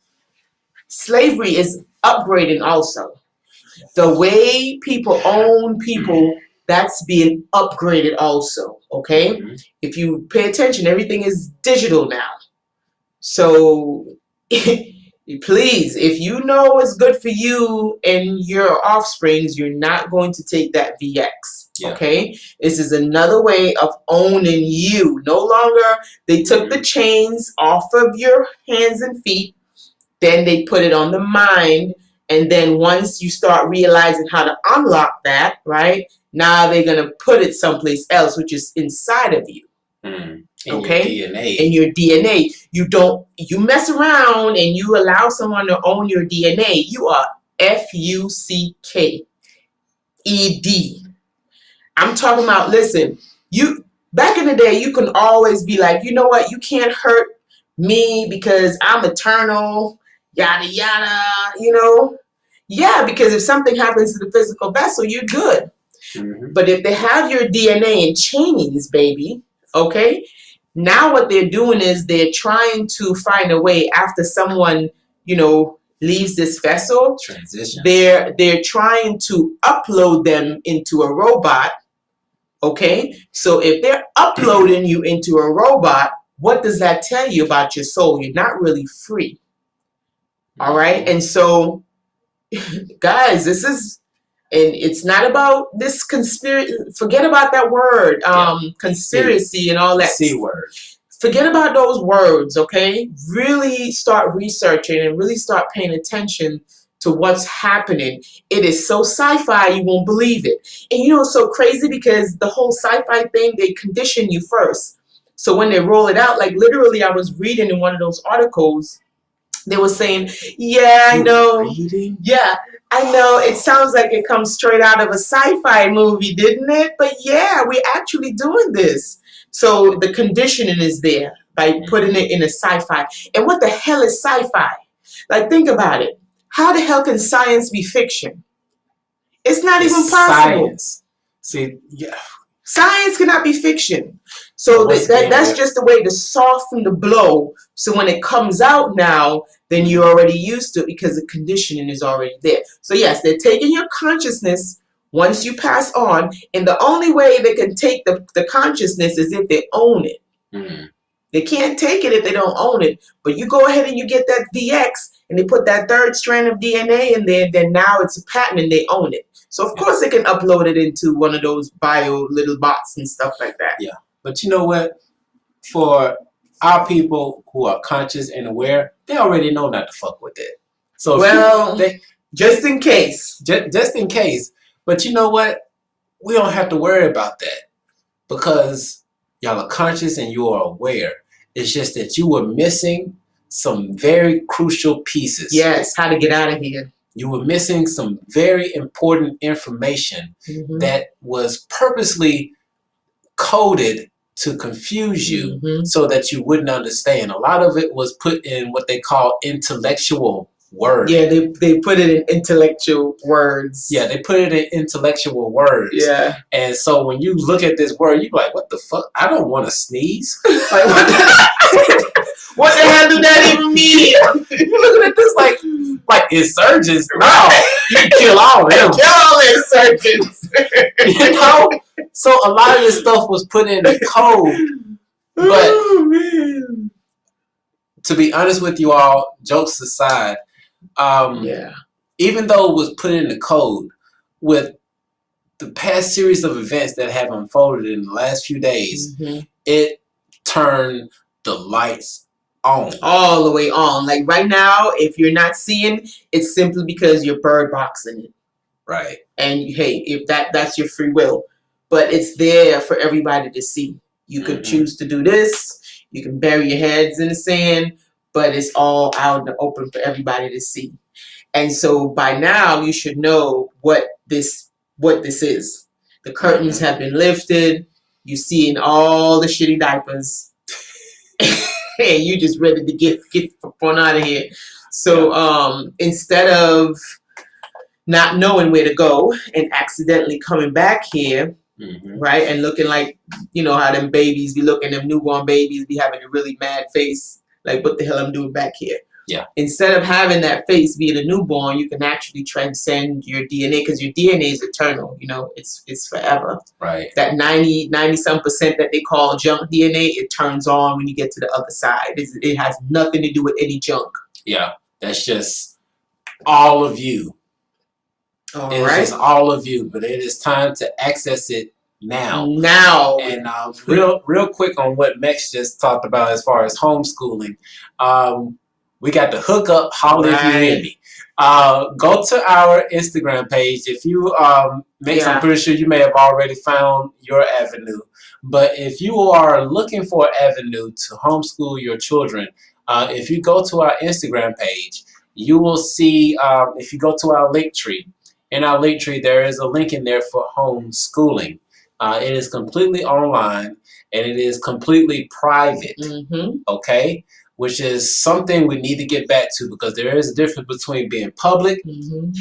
is upgrading also. The way people own people, that's being upgraded also. Okay, if you pay attention, everything is digital now. So please, if you know what's good for you and your offsprings, you're not going to take that VX. Okay, this is another way of owning you. No longer, they took the chains off of your hands and feet, then they put it on the mind, and then once you start realizing how to unlock that, right, now they're going to put it someplace else, which is inside of you. Okay, in your DNA. You mess around and you allow someone to own your DNA, you are FUCKED. I'm talking about, listen, back in the day, you can always be like, you know what, you can't hurt me because I'm eternal, yada yada, Yeah, because if something happens to the physical vessel, you're good. But if they have your DNA in chains, baby, okay, now what they're doing is they're trying to find a way after someone, leaves this vessel. Transition. They're trying to upload them into a robot. Okay, so if they're uploading you into a robot, what does that tell you about your soul? You're not really free. All right, and so, guys, and it's not about this conspiracy. Forget about that word, conspiracy and all that. C word. Forget about those words, okay? Really start researching and really start paying attention to what's happening. It is so sci-fi you won't believe it. And you know it's so crazy because the whole sci-fi thing, they condition you first. So when they roll it out, like literally I was reading in one of those articles, they were saying, yeah, I know. Reading? Yeah, I know. It sounds like it comes straight out of a sci-fi movie, didn't it? But yeah, we're actually doing this. So the conditioning is there by putting it in a sci-fi. And what the hell is sci-fi? Like, think about it. How the hell can science be fiction? It's not even possible. Science. See, yeah. Science cannot be fiction. So that's just a way to soften the blow. So when it comes out now, then you're already used to it because the conditioning is already there. So yes, they're taking your consciousness once you pass on. And the only way they can take the consciousness is if they own it. Mm-hmm. They can't take it if they don't own it. But you go ahead and you get that VX and they put that third strand of DNA in there, then now it's a patent and they own it. So of course they can upload it into one of those bio little bots and stuff like that. Yeah. But you know what? For our people who are conscious and aware, they already know not to fuck with it. So just in case. Just in case. But you know what? We don't have to worry about that because y'all are conscious and you are aware. It's just that you were missing some very crucial pieces. Yes, how to get out of here. You were missing some very important information that was purposely coded to confuse you so that you wouldn't understand. A lot of it was put in what they call intellectual words. Yeah, they put it in intellectual words. Yeah, they put it in intellectual words. Yeah. And so when you look at this word, you're like, what the fuck? I don't want to sneeze. Like, what the hell do that even mean? You're looking at this like insurgents. No, you can kill all of them. Kill all the insurgents. You know? So a lot of this stuff was put in the code. But to be honest with you all, jokes aside, even though it was put in the code, with the past series of events that have unfolded in the last few days, it turned the lights on. All the way on. Like right now, if you're not seeing, it's simply because you're bird boxing it. Right. And hey, if that's your free will. But it's there for everybody to see. You could choose to do this. You can bury your heads in the sand, but it's all out in the open for everybody to see. And so by now you should know what this is. The curtains have been lifted. You're seeing all the shitty diapers. And you just ready to get fun out of here. So instead of not knowing where to go and accidentally coming back here, right, and looking like, you know how them babies be looking, them newborn babies be having a really mad face, like what the hell I'm doing back here. Yeah. Instead of having that face being a newborn, you can actually transcend your DNA because your DNA is eternal. You know, it's forever. Right. That 90-some% that they call junk DNA, it turns on when you get to the other side. It has nothing to do with any junk. Yeah. That's just all of you. It's just all of you. But it is time to access it now. And real quick on what Mex just talked about as far as homeschooling. We got the hookup. Holler if you hear me. Go to our Instagram page. If you, Mex, I'm pretty sure you may have already found your avenue. But if you are looking for an avenue to homeschool your children, if you go to our Instagram page, you will see, if you go to our link tree, in our link tree, there is a link in there for homeschooling. It is completely online and it is completely private. Okay? Which is something we need to get back to because there is a difference between being public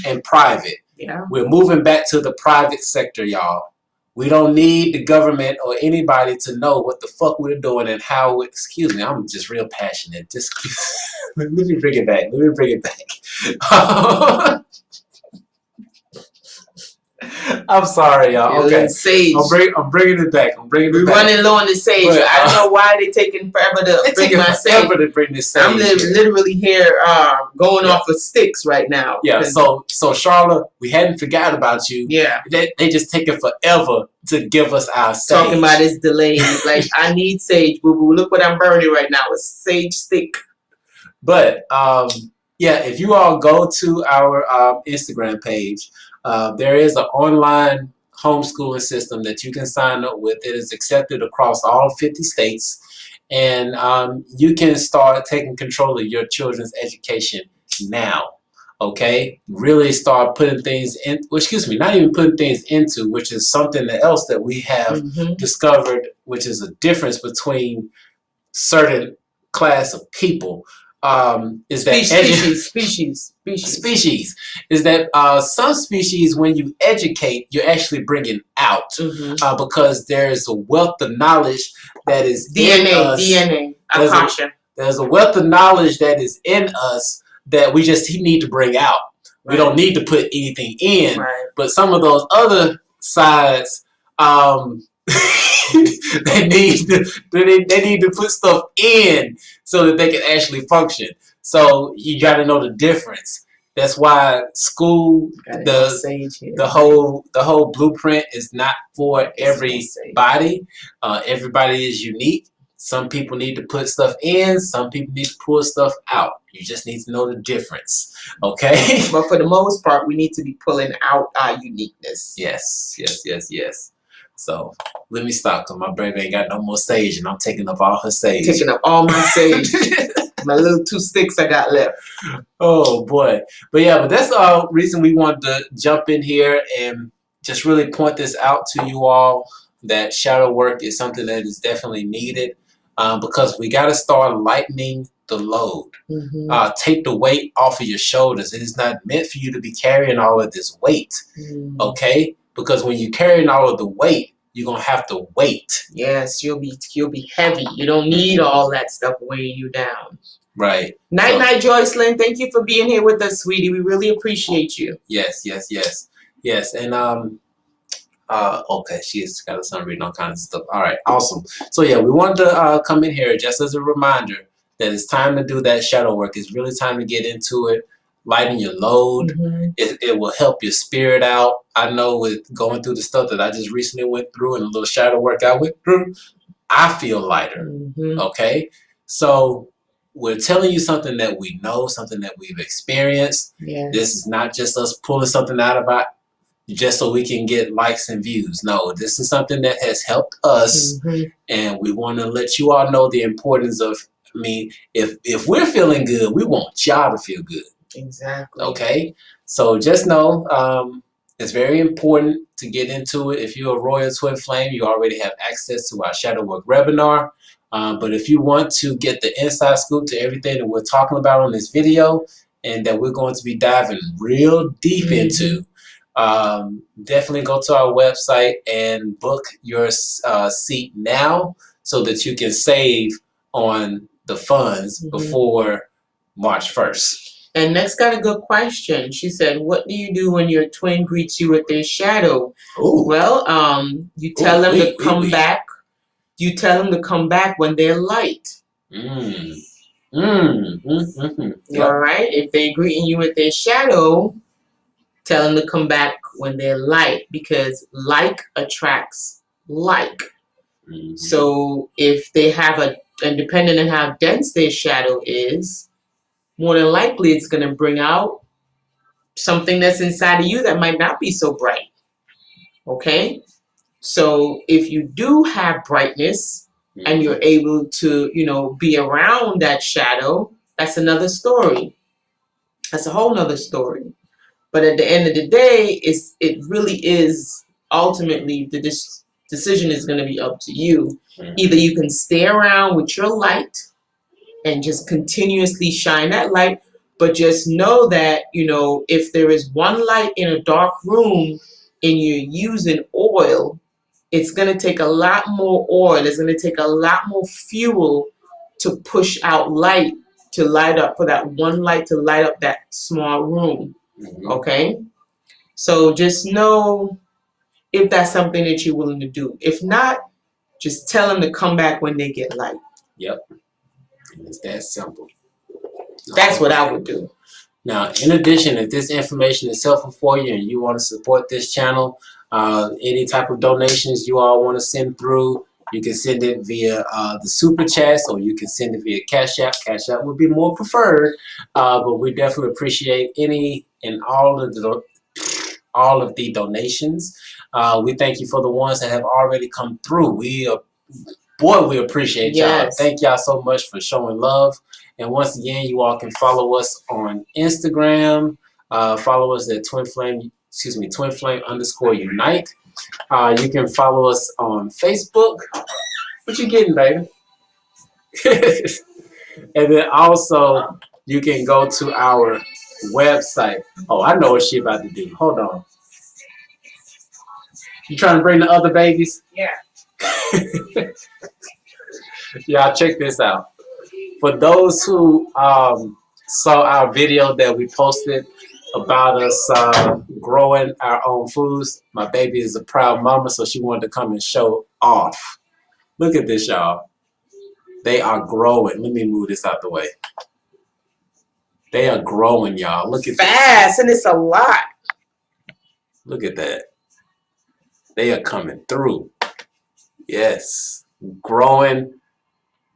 and private. Yeah. We're moving back to the private sector, y'all. We don't need the government or anybody to know what the fuck we're doing and how. Excuse me, I'm just real passionate. Just let me bring it back. I'm sorry, y'all. Okay, sage. I'm bringing it back. We're running low on the sage. But, I don't know why they're taking forever to bring my sage. To bring this sage. I'm literally here going off of sticks right now. Yeah. So Charlotte, we hadn't forgot about you. Yeah. They just taking forever to give us our sage. Talking about this delay. Like I need sage, boo boo. Look what I'm burning right now. A sage stick. But yeah, if you all go to our Instagram page, there is an online homeschooling system that you can sign up with. It is accepted across all 50 states, and you can start taking control of your children's education now. Okay, really start putting things in. Well, excuse me, not even putting things into, which is something else that we have discovered, which is a difference between certain class of people. Is that species is that some species, when you educate, you're actually bringing out because there's a wealth of knowledge that is in us. There's a wealth of knowledge that is in us that we just need to bring out. We don't need to put anything in, but some of those other sides, they need to put stuff in so that they can actually function. So you got to know the difference. That's why school, the whole blueprint is not for everybody. Everybody is unique. Some people need to put stuff in. Some people need to pull stuff out. You just need to know the difference. Okay? But for the most part, we need to be pulling out our uniqueness. Yes. So let me stop because my baby ain't got no more sage and I'm taking up all her sage. Taking up all my sage. My little 2 sticks I got left. Oh boy. But that's the reason we wanted to jump in here and just really point this out to you all, that shadow work is something that is definitely needed because we got to start lightening the load. Take the weight off of your shoulders. It is not meant for you to be carrying all of this weight. Okay? Because when you're carrying all of the weight, you're gonna have to wait. Yes, you'll be heavy. You don't need all that stuff weighing you down. Right. Night, Joycelyn. Thank you for being here with us, sweetie. We really appreciate you. Yes. And okay, she's got a son reading all kinds of stuff. All right, awesome. So yeah, we wanted to come in here just as a reminder that it's time to do that shadow work. It's really time to get into it. Lighten your load. It will help your spirit out. I know with going through the stuff that I just recently went through and a little shadow work I went through, I feel lighter. Okay? So we're telling you something that we know, something that we've experienced. This is not just us pulling something out of our just so we can get likes and views. No, this is something that has helped us, and we want to let you all know the importance of, I mean, if we're feeling good, we want y'all to feel good. Exactly. Okay? So just know it's very important to get into it. If you're a Royal Twin Flame, you already have access to our Shadow Work webinar. But if you want to get the inside scoop to everything that we're talking about on this video and that we're going to be diving real deep into, definitely go to our website and book your seat now so that you can save on the funds before March 1st. And next got a good question. She said, what do you do when your twin greets you with their shadow? Ooh. Well, you tell them to come back. You tell them to come back when they're light. Yep. All right? If they're greeting you with their shadow, tell them to come back when they're light, because like attracts like. So if they have and depending on how dense their shadow is, more than likely it's going to bring out something that's inside of you that might not be so bright. Okay? So if you do have brightness and you're able to, be around that shadow, that's another story. That's a whole nother story. But at the end of the day, it really is ultimately the decision is going to be up to you. Either you can stay around with your light and just continuously shine that light, but just know that, if there is one light in a dark room and you're using oil, it's going to take a lot more oil. It's going to take a lot more fuel to push out light, to light up, for that one light to light up that small room. Okay? So just know if that's something that you're willing to do. If not, just tell them to come back when they get light. Yep. It's that simple. That's what I would do. Now, in addition, if this information is helpful for you and you want to support this channel, any type of donations you all want to send through, You can send it via the super chats, or you can send it via Cashapp. Cashapp would be more preferred, but we definitely appreciate any and all of the donations. We thank you for the ones that have already come through. We appreciate y'all. Yes. Thank y'all so much for showing love. And once again, you all can follow us on Instagram. Follow us at twinflame_unite. You can follow us on Facebook. What you getting, baby? And then also, you can go to our website. Oh, I know what she about to do. Hold on. You trying to bring the other babies? Yeah. Y'all check this out. For those who saw our video that we posted about us growing our own foods, my baby is a proud mama, so she wanted to come and show off. Look at this, y'all. They are growing. Let me move this out the way. They are growing, y'all. Look at fast, and it's a lot. Look at that. They are coming through. Yes. Growing.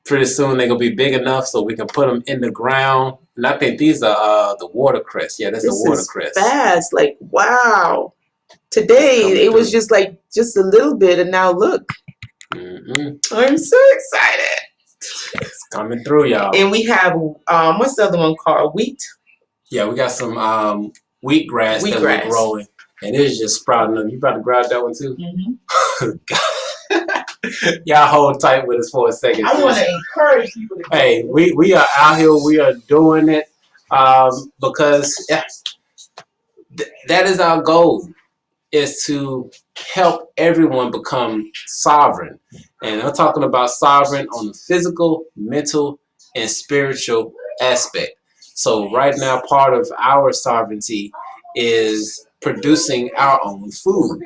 Pretty soon they're going to be big enough so we can put them in the ground. And I think these are the watercress. Yeah, that's the watercress. This is fast. Like, wow. Today, it was just a little bit, and now look. I'm so excited. It's coming through, y'all. And we have, what's the other one called? Wheat? Yeah, we got some wheatgrass that we're growing. And it's just sprouting up. You about to grab that one too? Y'all hold tight with us for a second. I want to encourage people to hey, we are out here. We are doing it because that is our goal, is to help everyone become sovereign. And I'm talking about sovereign on the physical, mental, and spiritual aspect. So right now, part of our sovereignty is producing our own food.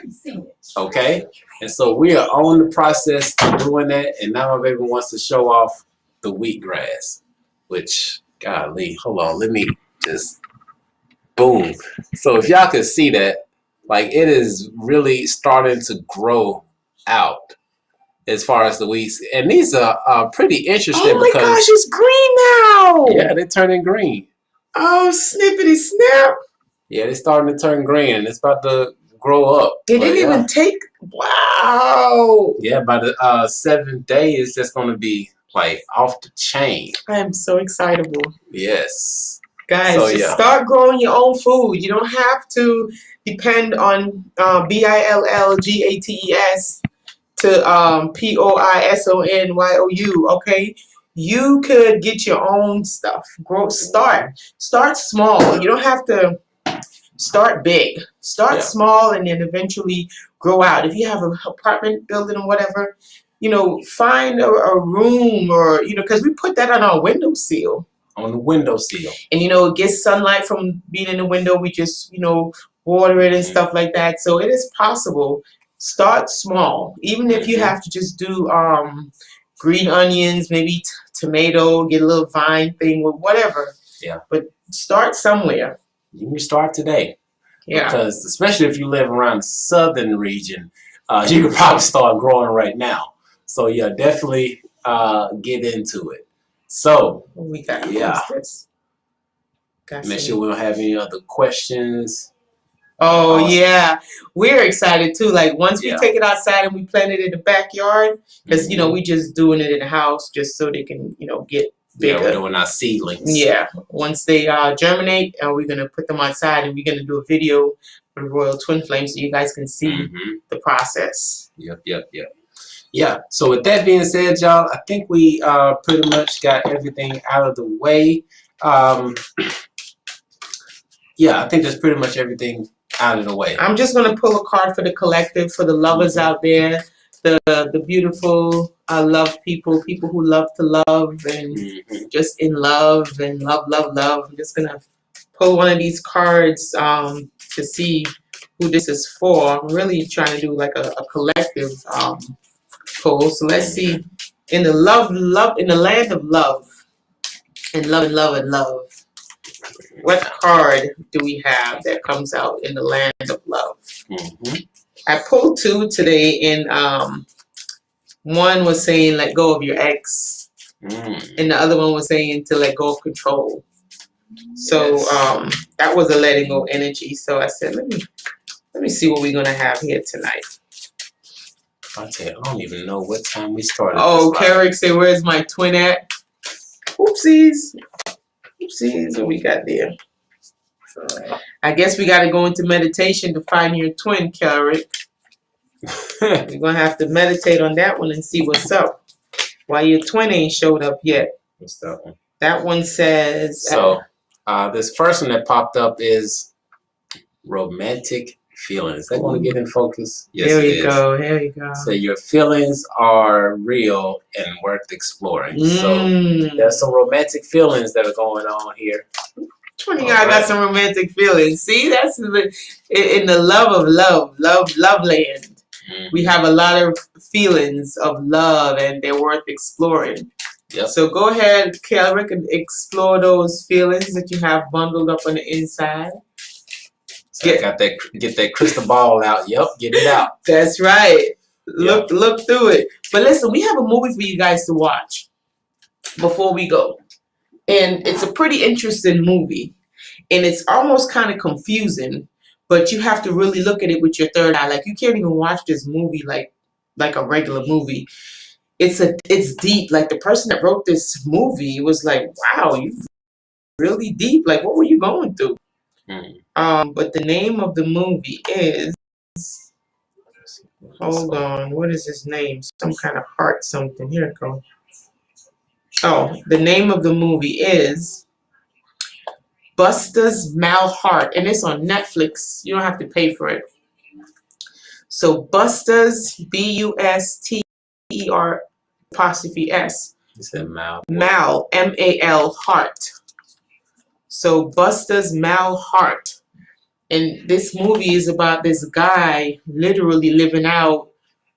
Okay? And so we are on the process of doing that. And now my baby wants to show off the wheatgrass, which, golly, hold on, let me just, boom. So if y'all can see that, like, it is really starting to grow out as far as the weeds. And these are pretty interesting. Oh my gosh, it's green now. Yeah, they're turning green. Oh, snippity snap. Yeah, they're starting to turn green, and it's about to grow up. It didn't even take, wow. Yeah, by the 7th day, it's just going to be, like, off the chain. I am so excitable. Yes. Guys, so, just start growing your own food. You don't have to depend on BILLGATES to POISONYOU, okay? You could get your own stuff. Start small. You don't have to start big. Start small and then eventually grow out. If you have an apartment building or whatever, find a room, or, because we put that on our windowsill. On the windowsill. And, it gets sunlight from being in the window. We just, water it and stuff like that. So it is possible. Start small. Even if you have to just do green onions, maybe tomato, get a little vine thing, or whatever. Yeah. But start somewhere. You can start today. Yeah. Because especially if you live around the southern region, you could probably start growing right now. So yeah, definitely get into it. So we got this. Make sure we don't have any other questions. Oh yeah, we're excited too. Like once we take it outside and we plant it in the backyard, because we just doing it in the house just so they can get bigger. Yeah, we're doing our seedlings. Yeah, once they germinate, we're gonna put them outside and we're gonna do a video for the Royal Twin Flame so you guys can see the process. Yep. Yeah, so with that being said, y'all, I think we pretty much got everything out of the way. Yeah, I think that's pretty much everything out of the way. I'm just going to pull a card for the collective, for the lovers out there, the beautiful love people who love to love and just in love and love. I'm just going to pull one of these cards to see who this is for. I'm really trying to do like a collective pull. So let's see, in the in the land of love, and love. What card do we have that comes out in the land of love? I pulled two today in One was saying let go of your ex, and the other one was saying to let go of control. So that was a letting go energy. So I said, let me see what we're gonna have here tonight. I tell you, I don't even know what time we started. Oh, Carrick said, "Where's my twin at?" Oopsies, oopsies. What we got there? I guess we got to go into meditation to find your twin, Carrick. We're gonna have to meditate on that one and see what's up. Why your twin ain't showed up yet? What's that one? That one says. So, this first one that popped up is romantic feelings. They want to get in focus. Yes, here we go. Here you go. So your feelings are real and worth exploring. So there's some romantic feelings that are going on here. 20 guys got some romantic feelings. See, that's in the love land. We have a lot of feelings of love, and they're worth exploring. Yep. So go ahead, Kelrick, and explore those feelings that you have bundled up on the inside. So get that crystal ball out. Yep, get it out. That's right. Look through it. But listen, we have a movie for you guys to watch before we go. And it's a pretty interesting movie. And it's almost kind of confusing, but you have to really look at it with your third eye. Like, you can't even watch this movie like a regular movie. It's deep. Like, the person that wrote this movie was like, wow, you really deep. Like, what were you going through? But the name of the movie is, hold on, what is his name? Some kind of heart something. Here it goes. Oh, the name of the movie is Buster's Malheart, and it's on Netflix. You don't have to pay for it. So Buster's, Buster apostrophe S. You said Mal. Mal, M-A-L, heart. So Buster's Malheart. And this movie is about this guy literally living out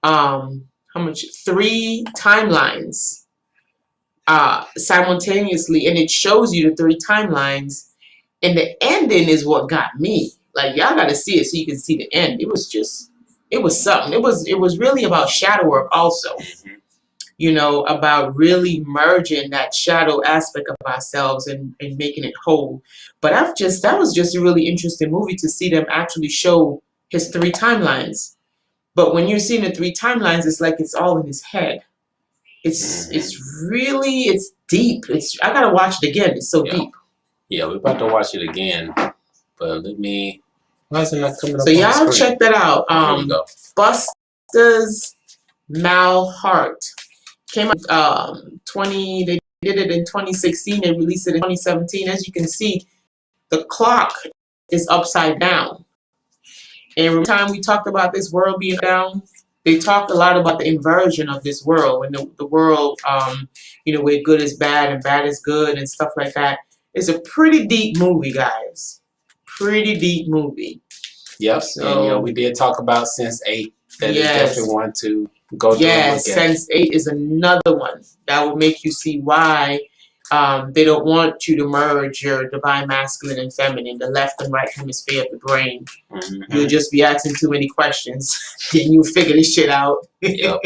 3 timelines simultaneously, and it shows you the 3 timelines, and the ending is what got me. Like, y'all got to see it so you can see the end. It was something. It was really about shadow work also. You know, about really merging that shadow aspect of ourselves and making it whole. But that was just a really interesting movie to see them actually show his 3 timelines. But when you're seeing the 3 timelines, it's like it's all in his head. It's deep. I gotta watch it again. It's so deep. Yeah, we're about to watch it again. But why is it not coming up? So y'all check that out. Here we go. Buster's Malheart. Came out they did it in 2016. They released it in 2017. As you can see, the clock is upside down. And every time we talked about this world being down, they talked a lot about the inversion of this world, when the world, where good is bad and bad is good and stuff like that. It's a pretty deep movie, guys. Pretty deep movie. Yep. So, and we did talk about Sense 8. That is definitely one to go through. Yes, Sense 8 is another one that will make you see why they don't want you to merge your divine masculine and feminine, the left and right hemisphere of the brain. You'll just be asking too many questions, and you figure this shit out. Yep.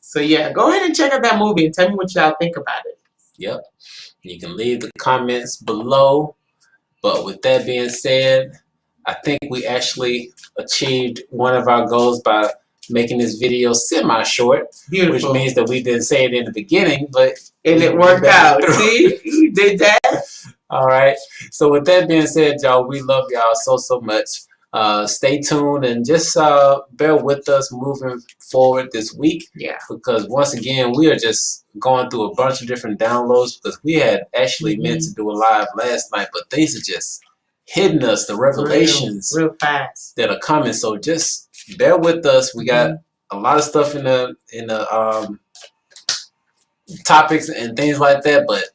So yeah, go ahead and check out that movie and tell me what y'all think about it. Yep. You can leave the comments below. But with that being said, I think we actually achieved one of our goals by making this video semi-short. Beautiful. Which means that we didn't say it in the beginning, but it worked out. See, you did that. All right. So with that being said, y'all, we love y'all so much. Stay tuned and just bear with us moving forward this week. Yeah. Because once again, we are just going through a bunch of different downloads, because we had actually meant to do a live last night, but things are just hitting us, the revelations real fast that are coming. So just bear with us. We got a lot of stuff in the topics and things like that, but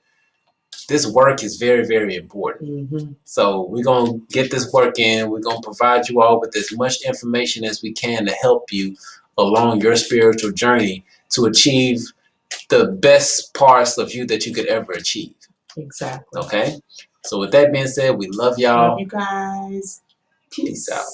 this work is very important. So we're going to get this work in. We're going to provide you all with as much information as we can to help you along your spiritual journey to achieve the best parts of you that you could ever achieve. Exactly. Okay? So with that being said, we love y'all. Love you guys. Peace out.